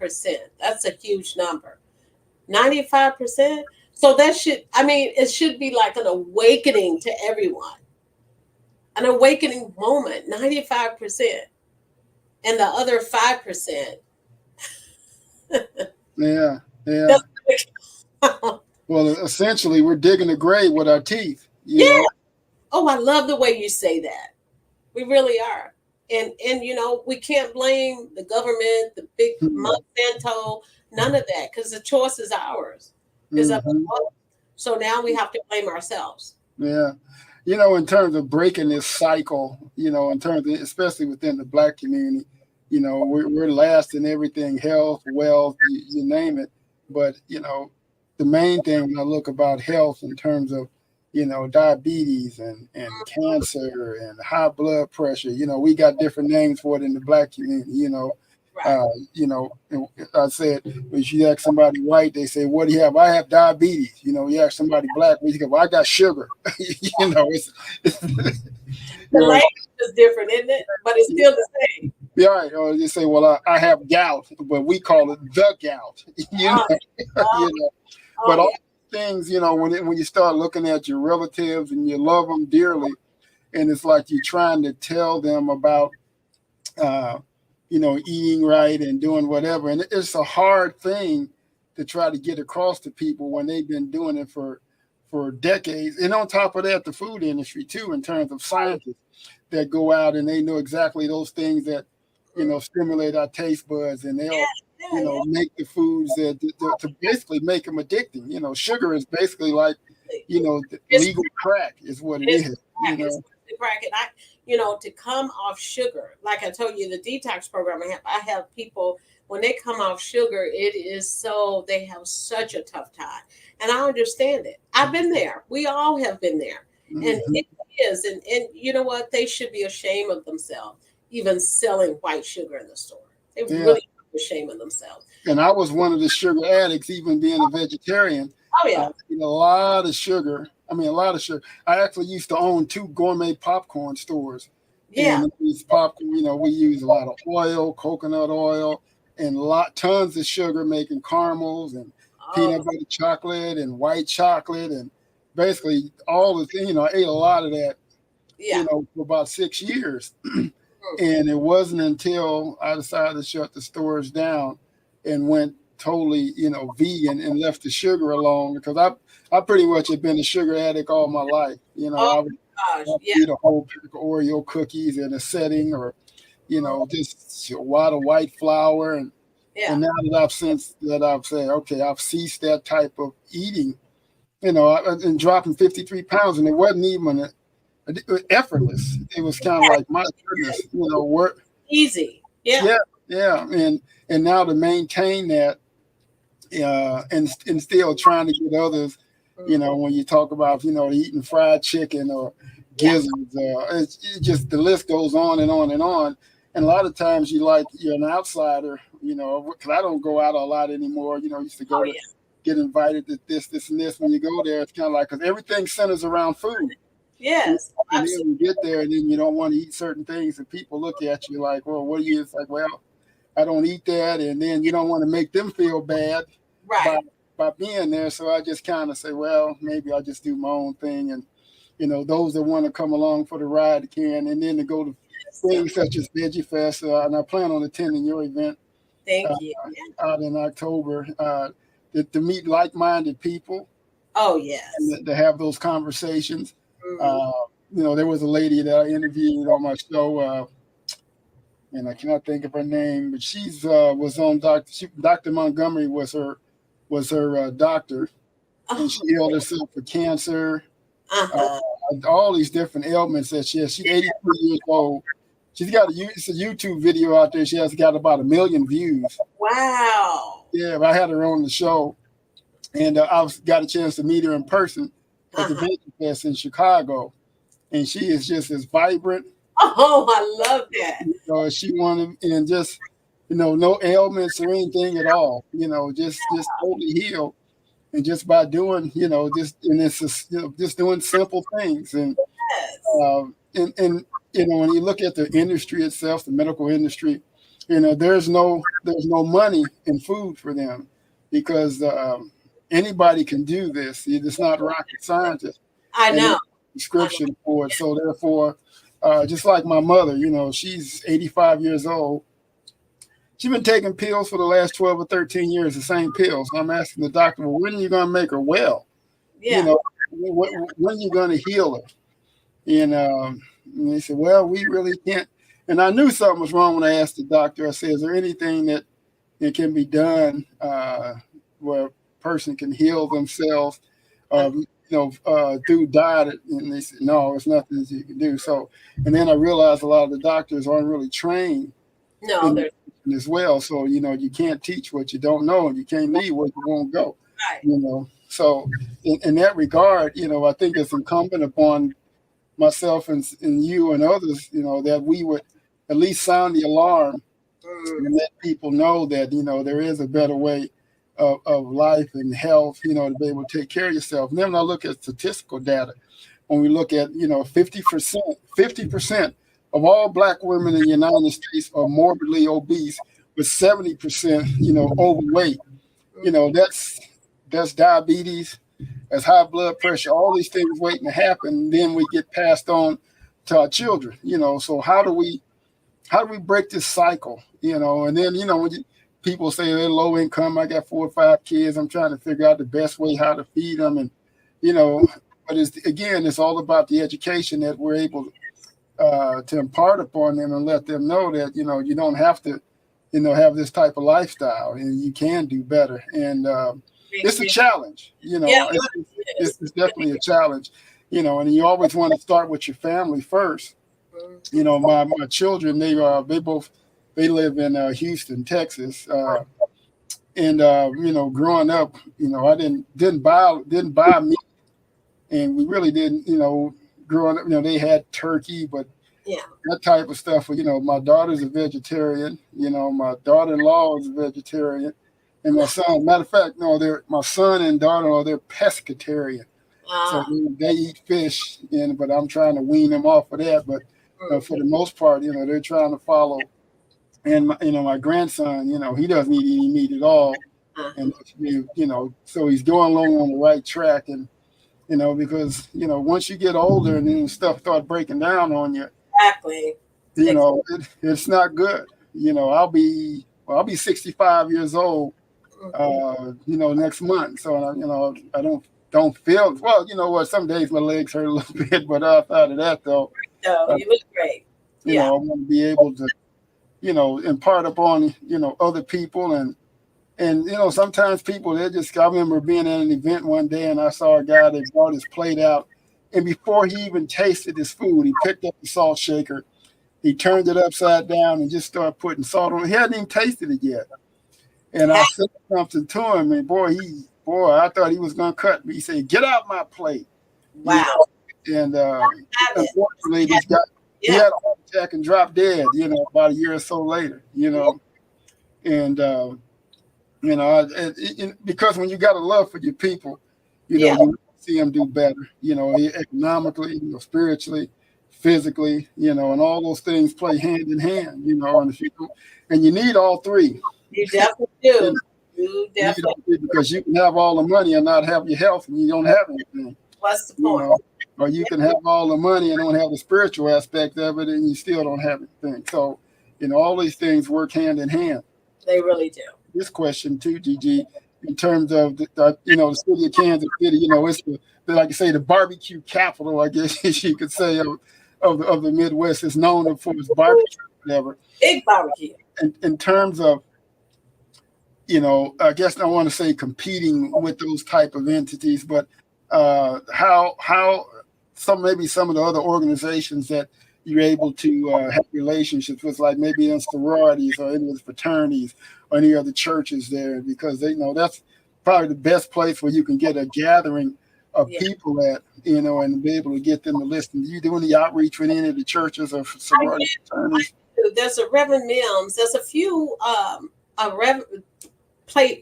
95%. That's a huge number. 95%. So it should be like an awakening to everyone. An awakening moment, 95%. And the other 5%. Yeah. Well, essentially, we're digging a grave with our teeth. You know? Oh, I love the way you say that. We really are. And we can't blame the government, the big Monsanto, none of that, because the choice is ours. So now we have to blame ourselves. Yeah. In terms of breaking this cycle, in terms of, especially within the Black community, we're last in everything, health, wealth, you name it. But, the main thing when I look about health in terms of, diabetes and cancer and high blood pressure, we got different names for it in the Black community, Right. I said, when you ask somebody white, they say, "What do you have?" I have diabetes. You ask somebody Black, you go, "Well, I got sugar." It's the language is different, isn't it? But it's still the same. Yeah, right. Or you say, "Well, I have gout," but we call it the gout. But all things, when you start looking at your relatives and you love them dearly, and it's like you're trying to tell them about, eating right and doing whatever, and it's a hard thing to try to get across to people when they've been doing it for decades. And on top of that, the food industry too, in terms of scientists that go out and they know exactly those things that stimulate our taste buds, and they'll make the foods that to basically make them addicting. Sugar is basically like legal crack is what it is. Crack. And to come off sugar, like I told you, the detox program I have people when they come off sugar, it is so they have such a tough time, and I understand it. I've been there. We all have been there, and it is. And you know what? They should be ashamed of themselves, even selling white sugar in the store. They really ashamed of themselves. And I was one of the sugar addicts, even being a vegetarian. Oh yeah, a lot of sugar. I actually used to own 2 gourmet popcorn stores. Yeah. And these popcorn, we use a lot of oil, coconut oil, and tons of sugar, making caramels and peanut butter chocolate and white chocolate, and basically all the things. I ate a lot of that. For about 6 years. And it wasn't until I decided to shut the stores down and went totally, vegan and left the sugar alone, because I pretty much have been a sugar addict all my life. I would eat a whole pack of Oreo cookies in a setting, or, just a lot of white flour. And now that I've said, okay, I've ceased that type of eating, I've been dropping 53 pounds, and it wasn't even effortless. It was kind of like, my goodness, work easy. Yeah. And now to maintain that, and still trying to get others, when you talk about, eating fried chicken or gizzards, it's just the list goes on and on and on. And a lot of times you're an outsider, because I don't go out a lot anymore. Used to go to get invited to this, and this. When you go there, it's kind of like, because everything centers around food. Yes. And then you get there, and then you don't want to eat certain things, and people look at you like, "Well, what are you?" It's like, "Well, I don't eat that," and then you don't want to make them feel bad by being there. So I just kind of say, "Well, maybe I'll just do my own thing," and those that want to come along for the ride can, and then to go to things such as Veggie Fest, and I plan on attending your event. Thank you. Out in October, to meet like-minded people. Oh yes. And to have those conversations. There was a lady that I interviewed on my show, and I cannot think of her name, but she's was on Dr. Montgomery was her doctor, and she healed herself for cancer. I all these different ailments that she has. She's 83 years old. She's got it's a YouTube video out there. She has got about 1 million views. Wow. Yeah, I had her on the show, and I got a chance to meet her in person at the Vegan Fest in Chicago, and she is just as vibrant. Oh, I love that. She wanted, and just no ailments or anything at all. Just totally healed, and just by doing just doing simple things, and when you look at the industry itself, the medical industry, there's no money in food for them, because anybody can do this. It's not rocket scientist. I know. Prescription for it. So therefore, just like my mother, she's 85 years old. She's been taking pills for the last 12 or 13 years, the same pills. I'm asking the doctor, well, when are you going to make her well? Yeah. When are you going to heal her? And they said, well, we really can't. And I knew something was wrong when I asked the doctor. I said, is there anything that can be done where a person can heal themselves, through diet? And they said, no, there's nothing that you can do. So, and then I realized a lot of the doctors aren't really trained as well. So, you can't teach what you don't know, and you can't lead where you won't go. Right. So in that regard, I think it's incumbent upon myself and you and others, that we would at least sound the alarm and let people know that, there is a better way of life and health, to be able to take care of yourself. And then when I look at statistical data, when we look at, 50% of all Black women in the United States are morbidly obese, with 70%, overweight. That's diabetes, that's high blood pressure, all these things waiting to happen. Then we get passed on to our children, so how do we break this cycle, and then, when people say they're low income, I got 4 or 5 kids, I'm trying to figure out the best way how to feed them. And, but it's all about the education that we're able to impart upon them and let them know that, you don't have to, have this type of lifestyle, and you can do better. And it's a challenge, it's definitely a challenge, and you always want to start with your family first. My children, they live in Houston, Texas, and growing up, I didn't buy meat, and we really didn't, growing up, they had turkey, but that type of stuff. My daughter's a vegetarian, my daughter-in-law is a vegetarian, and my son, matter of fact, my son and daughter-in-law, they're pescatarian. So they eat fish, but I'm trying to wean them off of that. But for the most part, they're trying to follow. And my grandson, he doesn't eat any meat at all, and so he's going along on the right track. And because once you get older and then stuff starts breaking down on you, exactly, it's not good. I'll be 65 years old, next month. So I don't feel well. Some days my legs hurt a little bit, but outside of that, though, you look great. I want to be able to, impart upon, other people. And sometimes people, I remember being at an event one day and I saw a guy that brought his plate out, and before he even tasted his food, he picked up the salt shaker, he turned it upside down and just started putting salt on it. He hadn't even tasted it yet. And I said something to him, and boy, I thought he was going to cut me. He said, "Get out my plate." Wow. And unfortunately, this guy, he had a heart attack and dropped dead, about a year or so later, and, because when you got a love for your people, you see them do better, economically, spiritually, physically, and all those things play hand in hand, and you need all three. You definitely do. You definitely because you can have all the money and not have your health, and you don't have anything. What's the point? Or you can have all the money and don't have the spiritual aspect of it, and you still don't have anything. So, all these things work hand in hand. They really do. This question too, Gigi, in terms of the city of Kansas City, it's like you say, the barbecue capital, I guess you could say, of the Midwest. Is known for its barbecue, whatever. Big barbecue. In terms of, I guess I want to say competing with those type of entities, but how maybe some of the other organizations that you're able to have relationships with, like maybe in sororities or any of the fraternities or any other churches there, because they know that's probably the best place where you can get a gathering of people at, and be able to get them to listen. Do you do any outreach with any of the churches or sororities, fraternities? There's a Reverend Mims. There's a few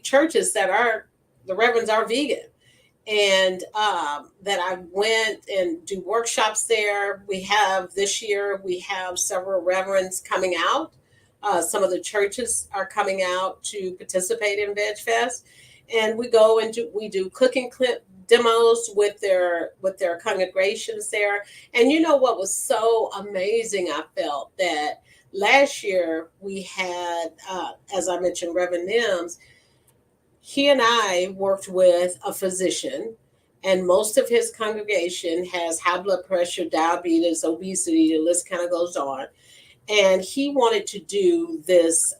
churches that the Reverends are vegan. And that I went and do workshops there. This year, we have several reverends coming out. Some of the churches are coming out to participate in Veg Fest. And we go and we do cooking clip demos with their congregations there. And you know what was so amazing? I felt that last year we had, as I mentioned, Reverend Mims. He and I worked with a physician, and most of his congregation has high blood pressure, diabetes, obesity, the list kind of goes on. And he wanted to do this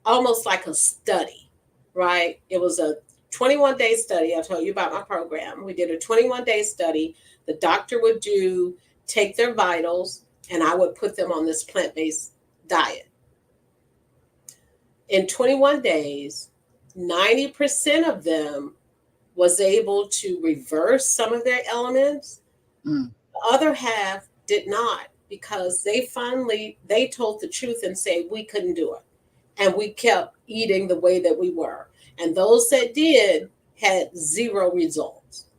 almost like a study, right? It was a 21-day study. I told you about my program. We did a 21-day study. The doctor would take their vitals, and I would put them on this plant-based diet. In 21 days, 90% of them was able to reverse some of their elements. The other half did not, because they told the truth and said we couldn't do it. And we kept eating the way that we were. And those that did had zero results.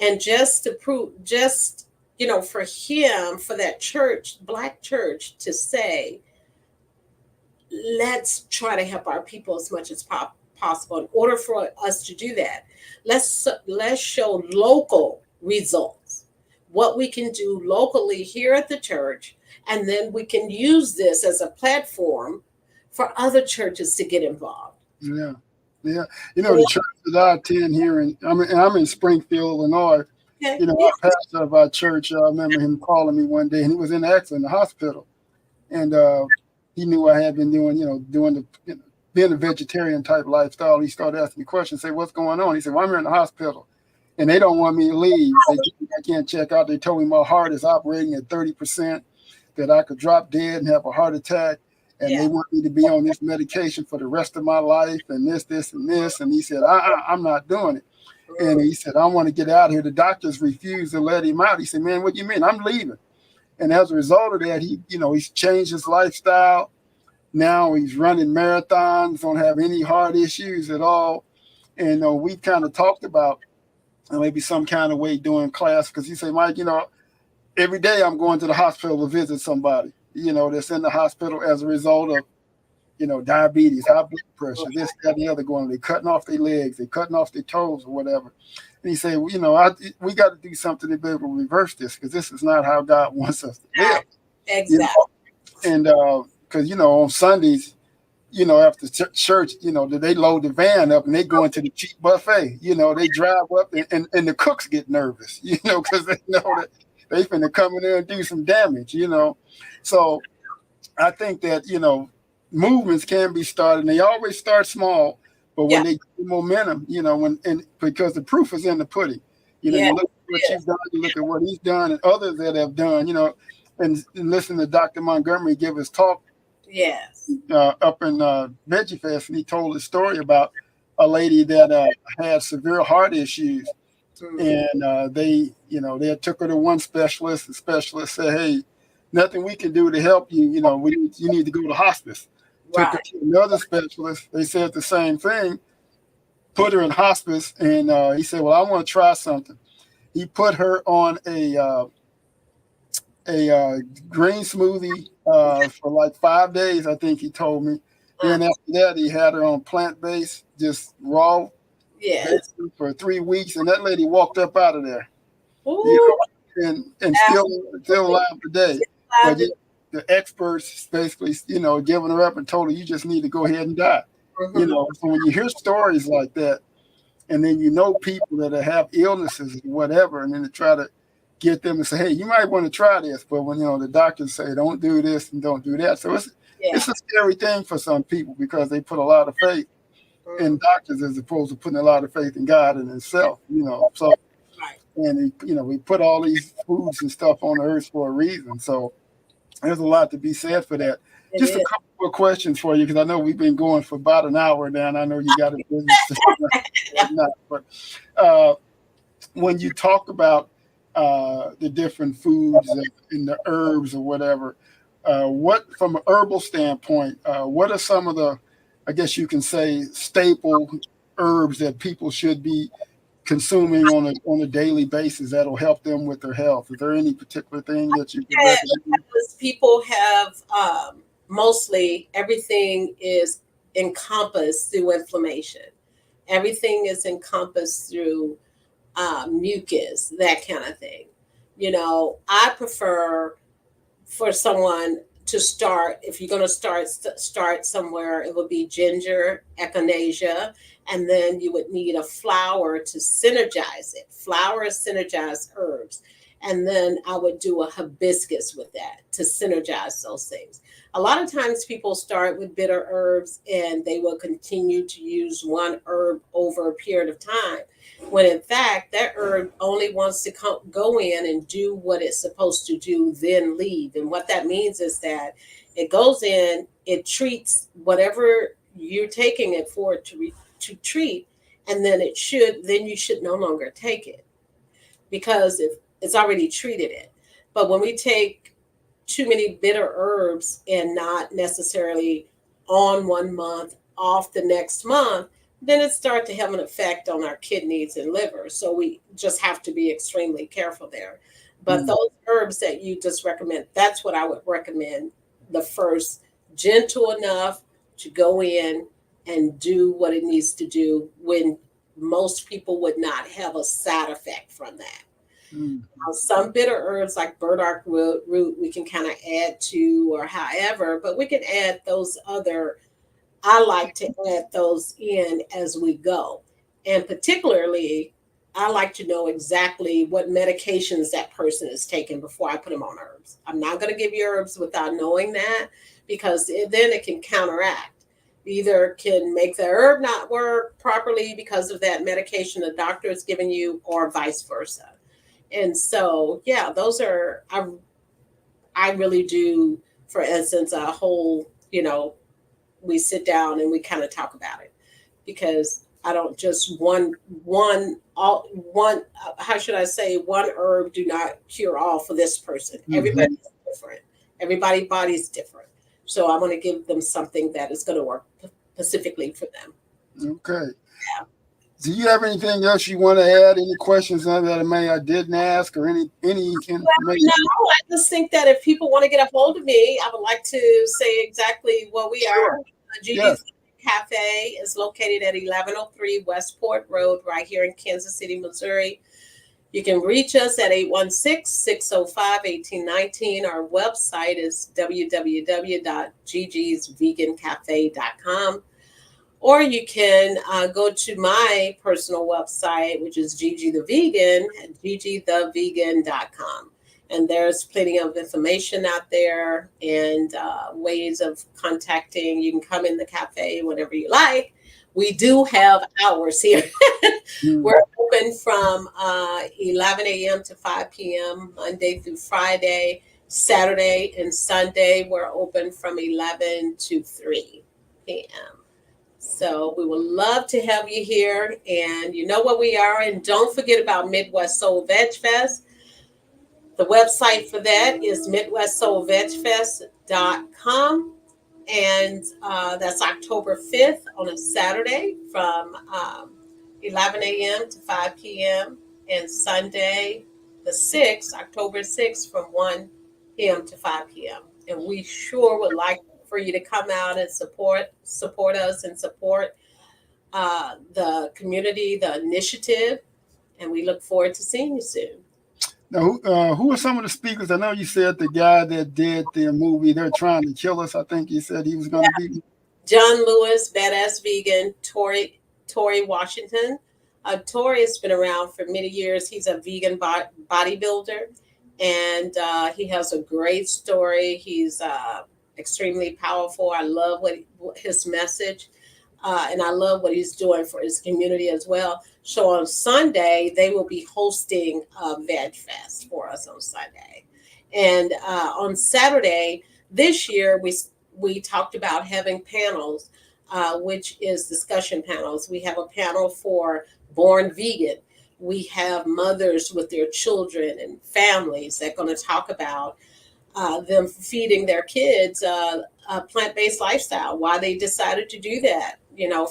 And just to prove, for him, for that church, Black church, to say, let's try to help our people as much as possible. In order for us to do that, let's show local results, what we can do locally here at the church, and then we can use this as a platform for other churches to get involved. Yeah. The church that I attend here, I'm in Springfield, Illinois. Okay. Our pastor of our church, I remember him calling me one day, and he was actually in the hospital, and he knew I had been doing being a vegetarian type lifestyle. He started asking me questions, say, what's going on? He said, well, I'm here in the hospital and they don't want me to leave. I can't check out. They told me my heart is operating at 30%, that I could drop dead and have a heart attack. And they want me to be on this medication for the rest of my life and this, and this. And he said, I'm not doing it. And he said, I want to get out of here. The doctors refused to let him out. He said, man, what do you mean? I'm leaving. And as a result of that, he's changed his lifestyle. Now he's running marathons, don't have any heart issues at all. And we kind of talked about maybe some kind of way doing class, because he said, Mike, every day I'm going to the hospital to visit somebody, that's in the hospital as a result of, diabetes, high blood pressure, this, that, and the other going. They're cutting off their legs, they're cutting off their toes or whatever. And he said, we got to do something to be able to reverse this, because this is not how God wants us to live. Exactly. And because, on Sundays, after church, they load the van up and they go into the cheap buffet. They drive up and the cooks get nervous, because they know that they finna come in there and do some damage, So I think that, movements can be started, and they always start small, but when they get momentum, because the proof is in the pudding. You look at what she's done, you look at what he's done and others that have done, and listen to Dr. Montgomery give his talk up in Veggie Fest, and he told a story about a lady that had severe heart issues, and they took her to one specialist. The specialist said, "Hey, nothing we can do to help you. You need to go to hospice." Took her to another specialist. They said the same thing. Put her in hospice, and he said, "Well, I want to try something." He put her on a green smoothie for like 5 days, I think he told me. Then after that, he had her on plant-based, just raw, for 3 weeks, and that lady walked up out of there, and still alive today. But the experts basically, giving her up and told her, you just need to go ahead and die. So when you hear stories like that, and then people that have illnesses or whatever, and then to try to get them to say, hey, you might want to try this, but when the doctors say don't do this and don't do that, so it's a scary thing for some people, because they put a lot of faith in doctors as opposed to putting a lot of faith in God and Himself. So And we put all these foods and stuff on the earth for a reason. So there's a lot to be said for that. Just a couple of questions for you, because I know we've been going for about an hour now, and I know you got a business. But when you talk about the different foods and the herbs or whatever, what, from an herbal standpoint, what are some of the, I guess you can say, staple herbs that people should be consuming on a daily basis that'll help them with their health? Is there any particular thing that you could recommend? People have mostly everything is encompassed through inflammation. Everything is encompassed through mucus, that kind of thing. I prefer for someone to start, if you're going to start somewhere, it would be ginger, echinacea, and then you would need a flower to synergize it. Flowers synergize herbs. And then I would do a hibiscus with that to synergize those things. A lot of times people start with bitter herbs and they will continue to use one herb over a period of time, when in fact that herb only wants to go in and do what it's supposed to do, then leave. And what that means is that it goes in, it treats whatever you're taking it for to treat, and then you should no longer take it, because if it's already treated it. But when we take too many bitter herbs and not necessarily on 1 month, off the next month, then it starts to have an effect on our kidneys and liver. So we just have to be extremely careful there. But those herbs that you just recommend, that's what I would recommend. The first, gentle enough to go in and do what it needs to do, when most people would not have a side effect from that. Now, some bitter herbs like burdock root we can kind of add to, or however, but we can add those other. I like to add those in as we go. And particularly, I like to know exactly what medications that person is taking before I put them on herbs. I'm not going to give you herbs without knowing that, because then it can counteract. Either can make the herb not work properly because of that medication the doctor is giving you, or vice versa. And so, yeah, those are, I really do, for instance, a whole, we sit down and we kind of talk about it, because I don't just one how should I say, one herb do not cure all for this person. Everybody's different. Everybody's body's different. So I'm going to give them something that is going to work specifically for them. Okay. Yeah. Do you have anything else you want to add? Any questions that I didn't ask, or any information? No, I just think that if people want to get a hold of me, I would like to say exactly what we are. Gigi Cafe is located at 1103 Westport Road, right here in Kansas City, Missouri. You can reach us at 816-605-1819. Our website is www.gigisvegancafe.com. Or you can go to my personal website, which is Gigi The Vegan, at gigithevegan.com. And there's plenty of information out there and ways of contacting. You can come in the cafe whenever you like. We do have hours here. We're open from 11 a.m. to 5 p.m., Monday through Friday. Saturday and Sunday, we're open from 11 to 3 p.m. So we would love to have you here, and you know what we are. And don't forget about Midwest Soul Vegfest. The website for that is MidwestSoulVegfest.com. And that's October 5th on a Saturday from 11 a.m. to 5 p.m. And Sunday, the 6th, October 6th, from 1 p.m. to 5 p.m. And we sure would like for you to come out and support us and support the community, the initiative, and we look forward to seeing you soon. Now, who are some of the speakers? I know you said the guy that did the movie They're Trying to Kill Us. I think you said he was going to be. John Lewis, Badass Vegan, Tori Washington. Tori has been around for many years. He's a vegan bodybuilder, and he has a great story. He's extremely powerful. I love his message. And I love what he's doing for his community as well. So on Sunday, they will be hosting a Veg Fest for us on Sunday. And on Saturday this year, we talked about having panels, which is discussion panels. We have a panel for Born Vegan. We have mothers with their children and families that are going to talk about them feeding their kids a plant-based lifestyle, why they decided to do that,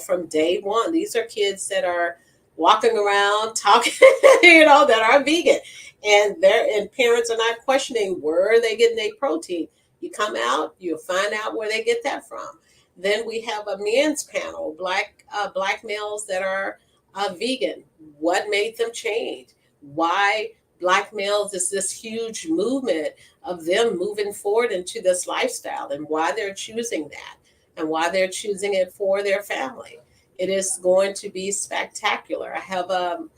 from day one. These are kids that are walking around talking, that are vegan. And parents are not questioning where are they getting their protein. You come out, you'll find out where they get that from. Then we have a men's panel, black males that are vegan. What made them change? Why Black males is this huge movement of them moving forward into this lifestyle, and why they're choosing that and why they're choosing it for their family. It is going to be spectacular. I have a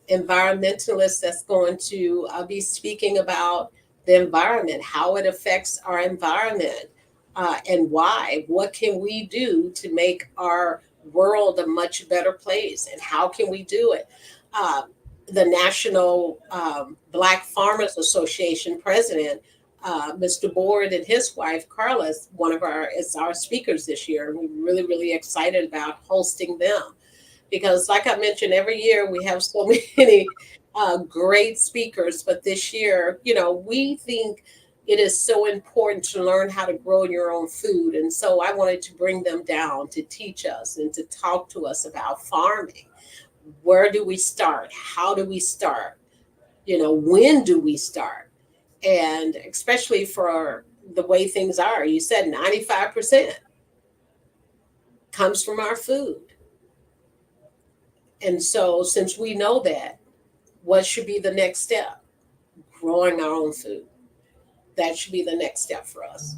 environmentalist that's going to be speaking about the environment, how it affects our environment, and why. What can we do to make our world a much better place, and how can we do it? The National Black Farmers Association president, Mr. Board, and his wife Carla is our speakers this year, and we're really, really excited about hosting them, because, like I mentioned, every year we have so many great speakers, but this year, we think it is so important to learn how to grow your own food, and so I wanted to bring them down to teach us and to talk to us about farming. Where do we start? How do we start? When do we start? And especially for the way things are, you said 95% comes from our food. And so since we know that, what should be the next step? Growing our own food. That should be the next step for us,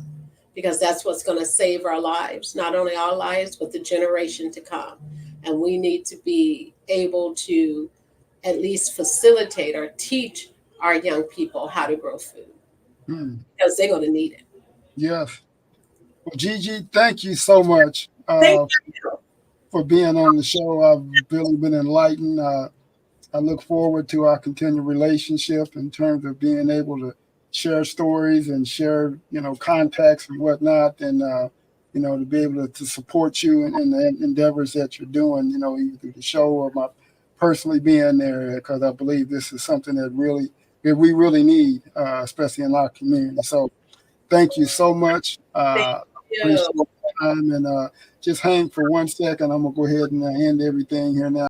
because that's what's going to save our lives, not only our lives, but the generation to come. And we need to be able to at least facilitate or teach our young people how to grow food, because they're going to need it. Yes. Well, Gigi, thank you so much Thank you. for being on the show. I've really been enlightened. I look forward to our continued relationship in terms of being able to share stories and share, contacts and whatnot, and to be able to support you in the endeavors that you're doing, either through the show or my personally being there, because I believe this is something that we really need, especially in our community. So thank you so much. Thank you. Appreciate the time, and just hang for 1 second. I'm going to go ahead and end everything here now.